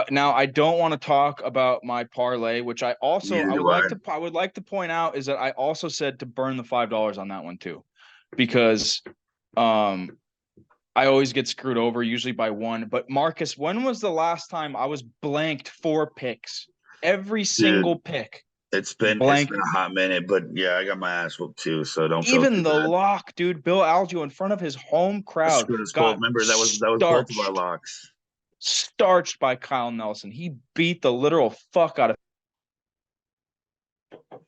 Now I don't want to talk about my parlay, which Neither do I. I would like to point out is that I also said to burn the $5 on that one too, because um I always get screwed over usually by one. But Marcus, when was the last time I was blanked 4 picks? Every Dude, single pick it's blank. been a hot minute, but yeah, I got my ass whooped too, so don't feel Even too the bad. lock, dude, Bill Algeo in front of his home I crowd screwed us both. got Remember that was both of our starched, locks. starched by Kyle Nelson. He beat the literal fuck out of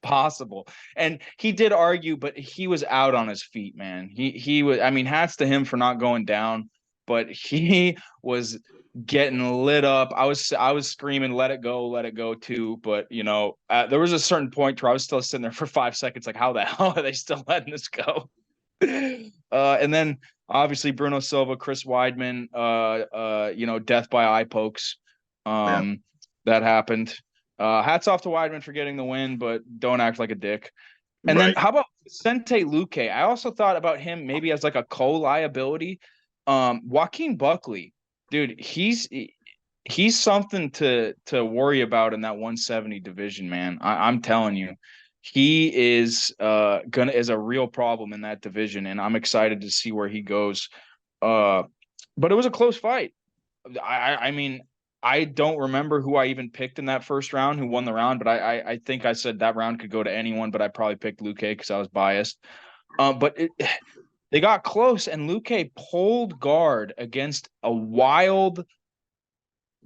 possible. And he did argue, but he was out on his feet, man. He was, I mean, hats to him for not going down, but he was getting lit up. I was screaming, let it go too. But there was a certain point where I was still sitting there for 5 seconds, like, how the hell are they still letting this go? And then obviously Bruno Silva, Chris Weidman, death by eye pokes. Yeah, That happened. Hats off to Weidman for getting the win, but don't act like a dick. And then right. how about Vicente Luque? I also thought about him maybe as like a co-liability. Joaquin Buckley, dude, he's something to worry about in that 170 division, man. I'm telling you, he is a real problem in that division, and I'm excited to see where he goes. But it was a close fight. I mean, I don't remember who I even picked in that first round, who won the round, but I think I said that round could go to anyone, but I probably picked Luque because I was biased. They got close, and Luque pulled guard against a wild,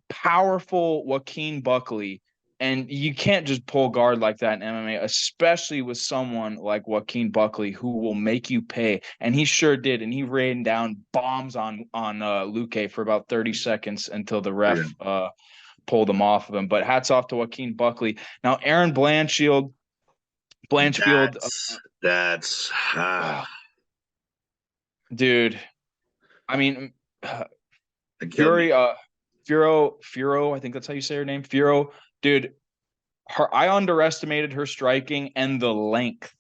powerful Joaquin Buckley. And you can't just pull guard like that in MMA, especially with someone like Joaquin Buckley who will make you pay. And he sure did. And he rained down bombs on Luque for about 30 seconds until the Yeah. ref pulled him off of him. But hats off to Joaquin Buckley. Now, Aaron Blanchfield, That's dude. I mean, it killed me. Fury, Furo, I think that's how you say her name. Furo, dude. I underestimated her striking and the length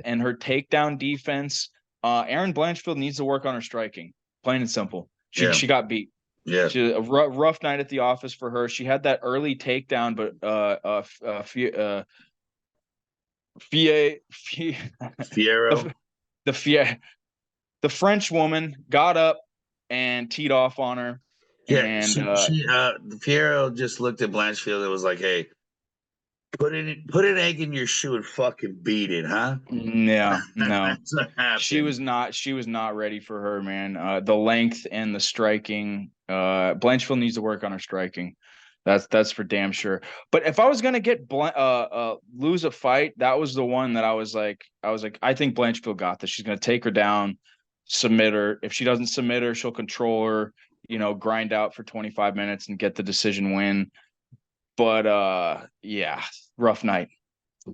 and her takedown defense. Aaron Blanchfield needs to work on her striking, plain and simple. She Yeah, she got beat. yeah, A rough night at the office for her. She had that early takedown, but Fie, Fiero. the the Fie, the French woman got up and teed off on her, Yeah, and Fiero just looked at Blanchfield and was like, "Hey, put an egg in your shoe and fucking beat it, huh?" yeah, no. That's what happened. She was not ready for her, man. The length and the striking. Blanchfield needs to work on her striking. That's for damn sure. But if I was gonna lose a fight, that was the one that I was like, I think Blanchfield got this. She's gonna take her down, submit her. If she doesn't submit her, she'll control her, grind out for 25 minutes and get the decision win. But yeah, rough night.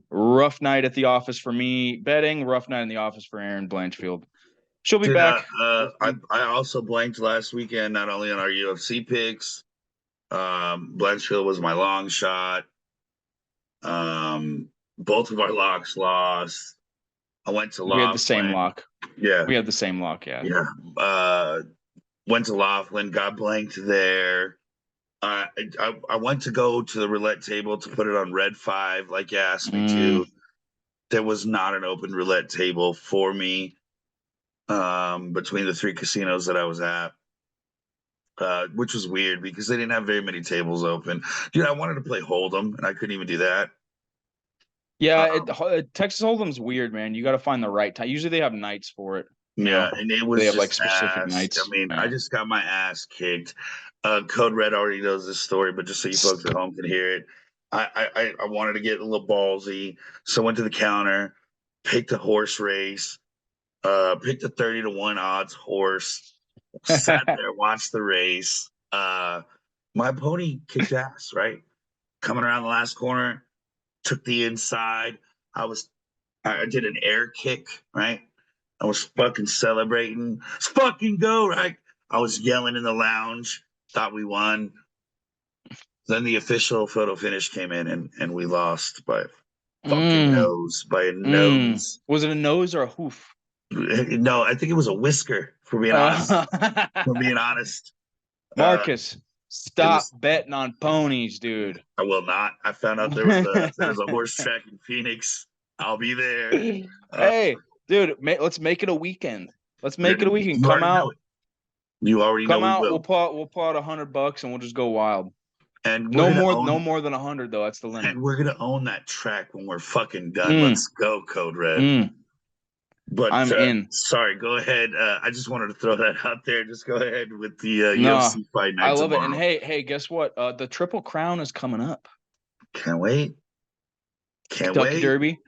Rough night at the office for me betting. Rough night in the office for Aaron Blanchfield. She'll be Dude, back. I also blanked last weekend, not only on our UFC picks. Blanchfield was my long shot. Both of our locks lost. I went to We had the same Laughlin. luck. Yeah, We had the same luck, yeah. yeah. Went to Laughlin, got blanked there. I went to go to the roulette table to put it on red 5, like you asked me Mm. to. There was not an open roulette table for me between the 3 casinos that I was at, which was weird because they didn't have very many tables open. Dude, I wanted to play Hold'em and I couldn't even do that. Yeah, Um, Texas Hold'em's weird, man. You got to find the right time. Usually they have nights for it, you yeah, know. and it They was have like just specific ass. I nights. mean, I Yeah. just got my ass kicked. Code Red already knows this story, but just so you folks at home can hear it, I wanted to get a little ballsy, so I went to the counter, picked a horse race, picked a 30 to 1 odds horse, sat there, watched the race. My pony kicked ass, right? Coming around the last corner, took the inside. I was I did an air kick, right? I was fucking celebrating. Let's fucking go, right? I was yelling in the lounge, thought we won. Then the official photo finish came in and we lost by a fucking Mm, nose, by a mm. nose. Was it a nose or a hoof? No, I think it was a whisker, for being honest. For being honest. Uh, Marcus, it stop was betting on ponies, dude. I will not. I found out there was a horse track in Phoenix. I'll be there. Uh, Hey, dude, let's make it a weekend. Let's make it a weekend. you already know it. You already know Come we out. will. We'll pull out $100 and we'll just go wild. And we're No gonna more, no own more than 100 though. That's the limit. and we're gonna own that track when we're fucking done. Mm, Let's go, Code Red. mm. But I'm in. sorry, go ahead. I just wanted to throw that out there. Just go ahead with the No, UFC fight I night love it. And tomorrow. hey, guess what? The Triple Crown is coming up. Can't wait. Can't Kentucky wait. Derby,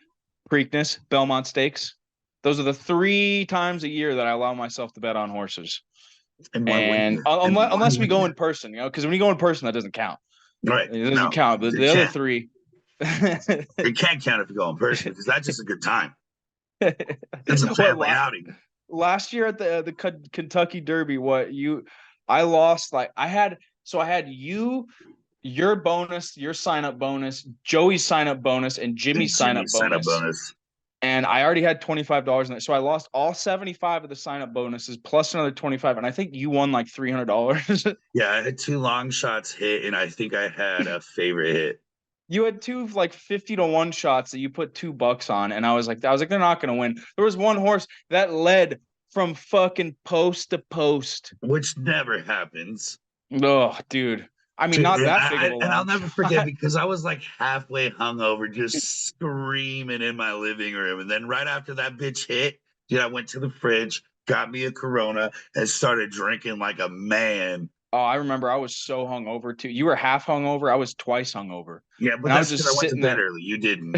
Preakness, Belmont Stakes. Those are the 3 times a year that I allow myself to bet on horses. In one And weekend. In one unless we go in weekend. person, because when you go in person, that doesn't count. Right. It doesn't No, count. But it the other can't. three, It can't count if you go in person because that's just a good time. That's a family what outing. last year at the Kentucky Derby, I lost I had you, your bonus, your sign up bonus, Joey's sign up bonus, and And Jimmy's sign Jimmy up sign up bonus. bonus. And I already had $25 in it. So I lost all 75 of the sign up bonuses plus another 25. And I think you won like $300. Yeah, I had 2 long shots hit, and I think I had a favorite hit. You had two like 50 to 1 shots that you put $2 on. And I was like, they're not going to win. There was one horse that led from fucking post to post. Which never happens. Oh, dude. I mean, not that big of a And I'll long never forget shot. because I was like halfway hungover, just screaming in my living room. And then right after that bitch hit, dude, I went to the fridge, got me a Corona, and started drinking like a man. Oh, I remember I was so hungover too. You were half hungover. I was twice hungover. Yeah, but And I was that's because I just went to sitting bed there. early. You didn't.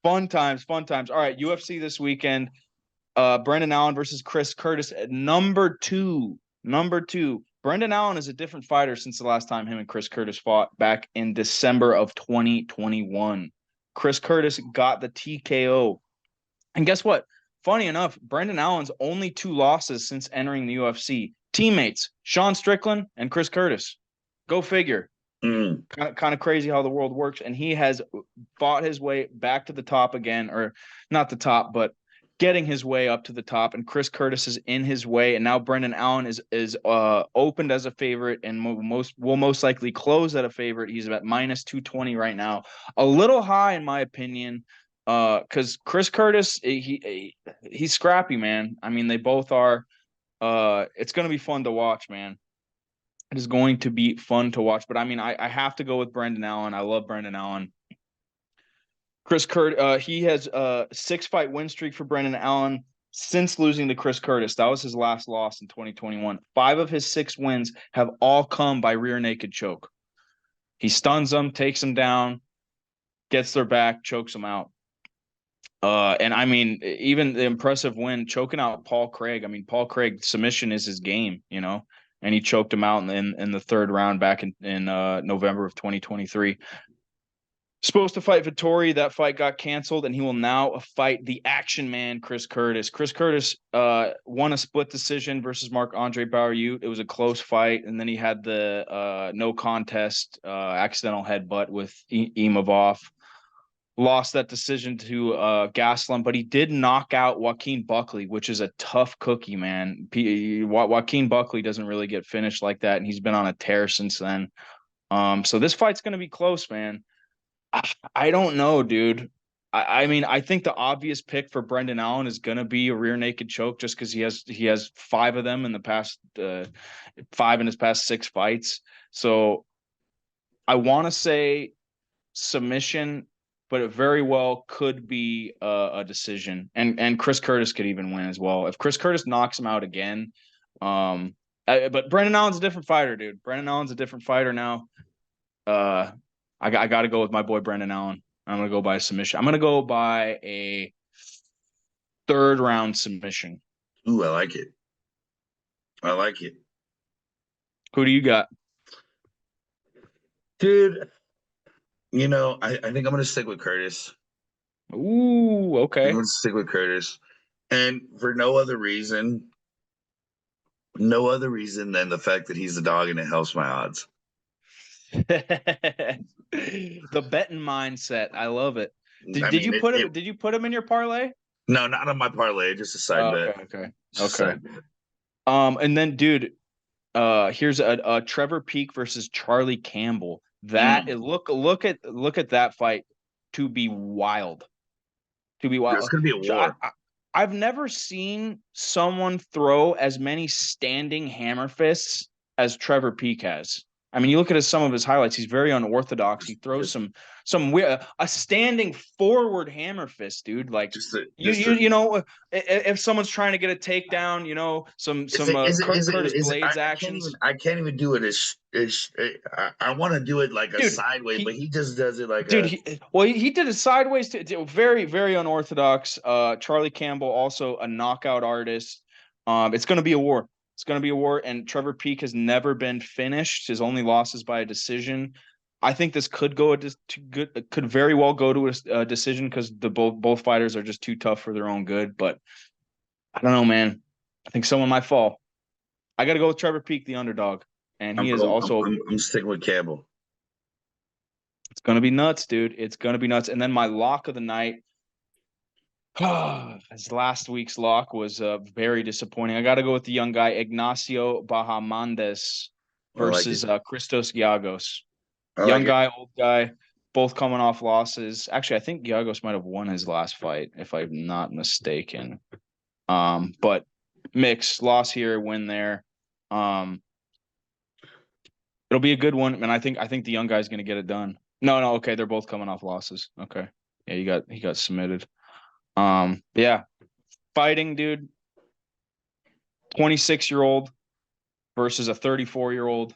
Fun times, fun times. All right, UFC this weekend. Brendan Allen versus Chris Curtis at number two. Number two. Brendan Allen is a different fighter since the last time him and Chris Curtis fought back in December of 2021. Chris Curtis got the TKO. And guess what? Funny enough, Brendan Allen's only 2 losses since entering the UFC. Teammates, Sean Strickland and Chris Curtis. Go figure. Mm. Kind of crazy how the world works. And he has fought his way back to the top again, or not the top, but getting his way up to the top. And Chris Curtis is in his way. And now Brendan Allen is opened as a favorite and will most likely close at a favorite. He's at minus 220 right now. A little high, in my opinion. Because Chris Curtis, he's scrappy, man. I mean, they both are. It's going to be fun to watch, man. It is going to be fun to watch. But I mean, I have to go with Brendan Allen. I love Brendan Allen. Chris Curtis, he has a 6-fight win streak for Brendan Allen since losing to Chris Curtis. That was his last loss in 2021. 5 of his 6 wins have all come by rear naked choke. He stuns them, takes them down, gets their back, chokes them out. And I mean, even the impressive win, choking out Paul Craig. I mean, Paul Craig submission is his game, and he choked him out in the 3rd round back in November of 2023. Supposed to fight Vettori. That fight got canceled, and he will now fight the action man, Chris Curtis. Chris Curtis won a split decision versus Marc-Andre Barriault. It was a close fight, and then he had the no contest accidental headbutt with Imavov. lost that decision to Gaslam, but he did knock out Joaquin Buckley, which is a tough cookie, man. Joaquin Buckley doesn't really get finished like that, and he's been on a tear since then. So this fight's going to be close, man. I don't know, dude. I mean, I think the obvious pick for Brendan Allen is going to be a rear naked choke, just because he has five of them in the past five in his past six fights. So I want to say submission, but it very well could be a decision. And Chris Curtis could even win as well if Chris Curtis knocks him out again. But Brendan Allen's a different fighter, dude. Brendan Allen's a different fighter now. I got to go with my boy Brendan Allen. I'm gonna go by a submission. I'm gonna go by a third round submission. Ooh, I like it. I like it, Who do you got? dude. I think I'm gonna stick with Curtis. Ooh, I'm okay. gonna stick with Curtis, and for no other reason than the fact that he's a dog and it helps my odds. The betting mindset. I love it. I Did mean, you put him? Did you put him in your parlay? no, not on my parlay, just a side bet. Okay. Just a side bet. And then, dude, here's a Trevor Peak versus Charlie Campbell. That Mm. look at that fight to be wild. To be There's wild. gonna be a war. I've never seen someone throw as many standing hammer fists as Trevor Peak has. I mean, you look at some of his highlights; he's very unorthodox. He throws some weird a standing forward hammer fist, dude. Like if someone's trying to get a takedown, some Curtis Blades I can't even actions. I can't even do it as I want to do it like a Dude, sideways, but he just does it like dude, a he did it sideways to very, very unorthodox. Charlie Campbell, also a knockout artist. It's going to be a war. It's going to be a war. And Trevor Peak has never been finished. His only loss is by a decision. I think this could could very well go to a decision because the both fighters are just too tough for their own good. But I don't know, man. I think someone might fall. I got to go with Trevor Peak, the underdog, and I'm he is going also. I'm sticking with Campbell. It's going to be nuts, dude. It's going to be nuts. And then my lock of the night. As last week's lock was very disappointing. I got to go with the young guy Ignacio Bahamondes I like it. versus Christos Giagos. I like Young it. guy, old guy, both coming off losses. Actually, I think Giagos might have won his last fight, if I'm not mistaken. But mix loss here, win there. It'll be a good one, and I think the young guy's going to get it done. No, okay, they're both coming off losses. Okay, yeah, he got submitted. Yeah, fighting, dude. 26-year-old versus a 34-year-old.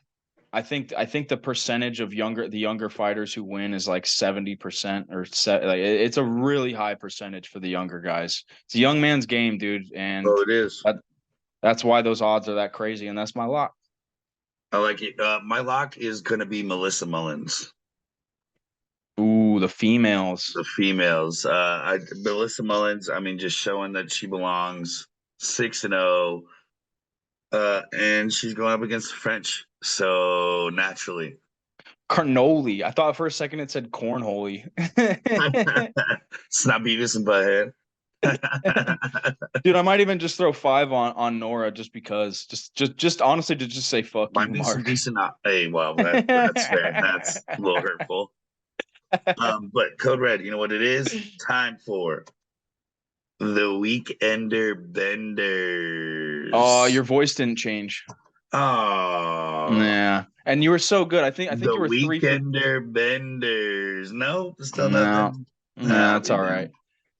I think the percentage of the younger fighters who win is like 70% or it's a really high percentage for the younger guys. It's a young man's game, dude, and Oh, it is. that's why those odds are that crazy, and that's my lock. I like it. My lock is gonna be Melissa Mullins. Ooh, the females. The females. Melissa Mullins. I mean, just showing that she belongs. 6-0. And she's going up against the French. So naturally. Carnoli. I thought for a second it said cornhole. It's not Beavis and Butthead. Dude, I might even just throw 5 on Nora just because. Just honestly to just say fuck you, Might be some Mark. decent. Hey, well, that's fair. That's a little hurtful. But Code Red, you know what it is? Time for the Weekender Benders. Oh, your voice didn't change. Oh, Yeah. And you were so good. I think the you were 3 for. Weekender Benders. No, still No. nothing. No, it's all right.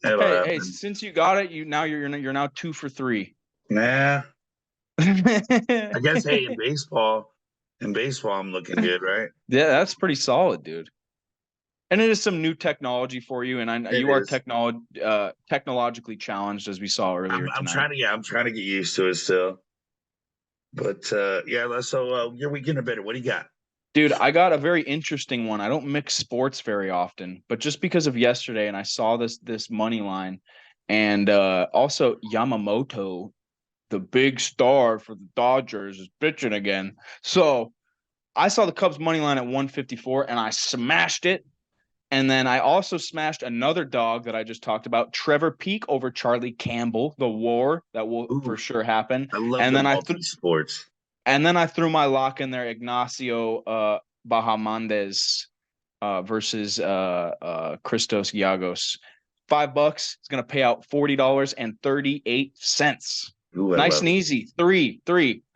That'll Hey, happen. since you got it, you're now 2 for 3. Nah, I guess. Hey, in baseball, I'm looking good, right? Yeah, that's pretty solid, dude. And it is some new technology for you, and It you are is. technologically challenged, as we saw earlier I'm tonight. I'm trying to get used to it still. But yeah, so your Weekender Bender. What do you got? Dude, I got a very interesting one. I don't mix sports very often, but just because of yesterday, and I saw this money line, and also Yamamoto, the big star for the Dodgers, is pitching again. So I saw the Cubs money line at 154, and I smashed it. And then I also smashed another dog that I just talked about, Trevor Peak over Charlie Campbell, the war that will for Ooh, sure happen. I love And the then multi-sports. I threw my lock in there, Ignacio Bahamondes versus Christos Giagos. $5. It's gonna pay out $40.38. Ooh, I Nice love and it. easy. Three.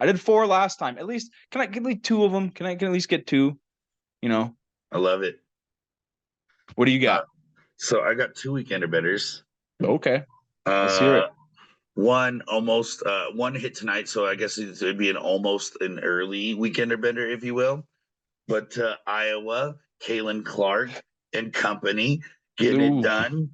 I did four last time. At least can I get at least two of them? Can I at least get two? You know, I love it. what do you Uh, got? so I got two weekender betters. Okay, let's hear Uh, it. one hit tonight, so I guess it'd be an almost an early weekender bender, if you will. But Iowa, Kalen Clark and company getting it Ooh, done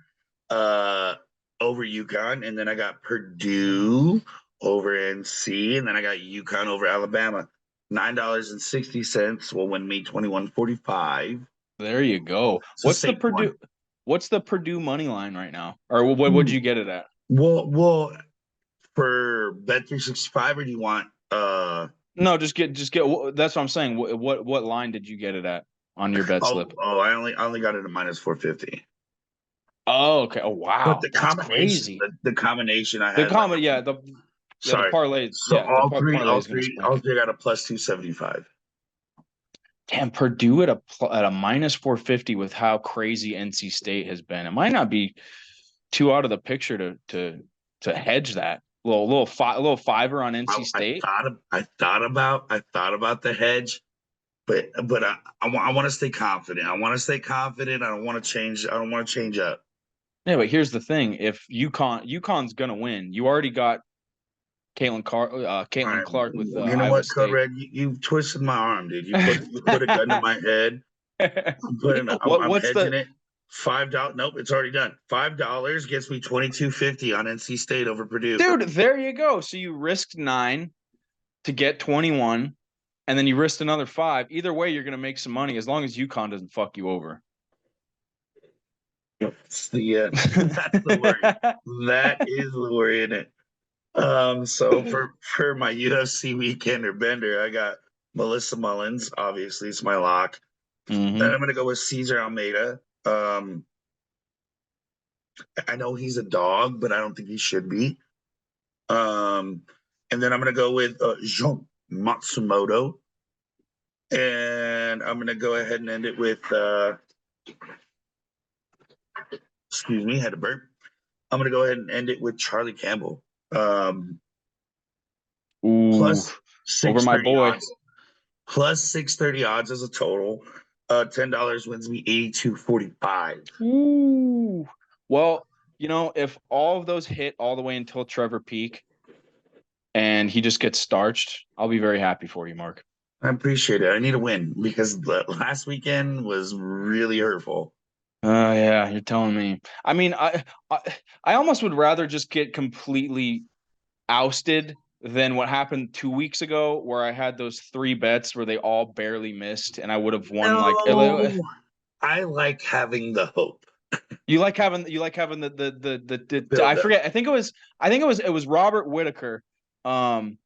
over UConn, and then I got Purdue over NC, and then I got UConn over Alabama. $9.60 will win me 21.45. there you go. It's a safe one. What's the Purdue money line right now? Or what would Ooh. you get it at? Well, for Bet365, or do you want No, just get. That's what I'm saying. What line did you get it at on your bet slip? I only got it at minus 450. Oh, okay. Oh, But wow, the that's combination, crazy. the combination I The had, like, comedy, the sorry. parlay, So parlay is gonna spring. all three got a plus 275. Damn, Purdue at a minus 450 with how crazy NC State has been. It might not be too out of the picture to hedge that little fiver on NC State. I thought about the hedge, but I want to stay confident. I want to stay confident. I don't want to change. I don't want to change up. Yeah, but here's the thing: if UConn's gonna win, you already got All Caitlin right, Clark with you know Iowa what, Code State. Red? You twisted my arm, dude. You put a gun to my head. I'm What's hedging the it. $5. Nope, it's already done. $5 gets me 22.50 on NC State over Purdue. dude? There you go. So you risked 9 to get 21, and then you risked another 5. Either way, you're gonna make some money as long as UConn doesn't fuck you over. That's that's the worry. That is the worry in it. So for my UFC weekender bender, I got Melissa Mullins. Obviously, it's my lock. Then Hmm. I'm gonna go with Cesar Almeida. Um, I know he's a dog, but I don't think he should be. Um, and then I'm gonna go with Jean Matsumoto, and I'm gonna go ahead and end it with excuse me, had to burp. I'm gonna go ahead and end it with Charlie Campbell. Um, Ooh, plus over my 630 boy. odds. Plus 630 odds as a total. $10 wins me 82.45. Ooh. Well, if all of those hit all the way until Trevor Peak and he just gets starched, I'll be very happy for you, Mark. I appreciate it. I need a win because the last weekend was really hurtful. Oh yeah, you're telling me. I mean, I I almost would rather just get completely ousted than what happened 2 weeks ago, where I had those three bets where they all barely missed, and I would have won like. No, I like having the hope. You like having the I Build up. forget. I think it was Robert Whitaker, um,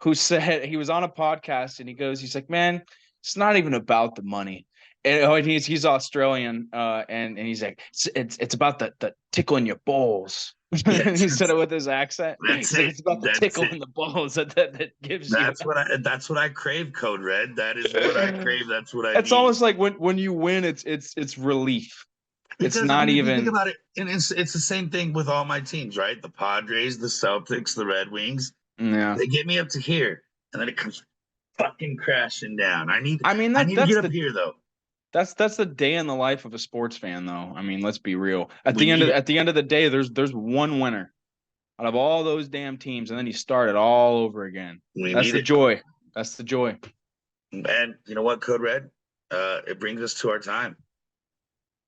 who said he was on a podcast and he's like, man, it's not even about the money. And he's Australian, and he's like, it's about the tickle in your balls. And Yes, he said it with his accent. that's He's like, it. it's about the That's tickle it. in the balls that gives you. That's what I crave, Code Red. That is what I crave. That's what I It's need. almost like when you win, it's relief. It's Because I not mean, if you think even. about it, and it's the same thing with all my teams, right? The Padres, the Celtics, the Red Wings. Yeah. They get me up to here, and then it comes fucking crashing down. I mean I that need to that's get up the here though. that's the day in the life of a sports fan, though. I mean, let's be real. At We the end need of it. at the end of the day, there's one winner out of all those damn teams, and then you start it all over again. We That's need the it. joy. That's the joy. And you know what, Code Red? It brings us to our time.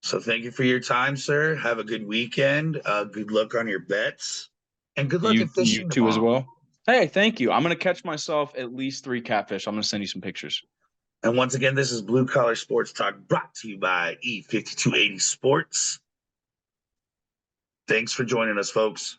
So thank you for your time, sir. Have a good weekend. Good luck on your bets, and good luck You at you fishing too as tomorrow. well. Hey, thank you. I'm gonna catch myself at least 3 catfish. I'm gonna send you some pictures. And once again, this is Blue Collar Sports Talk brought to you by E5280 Sports. Thanks for joining us, folks.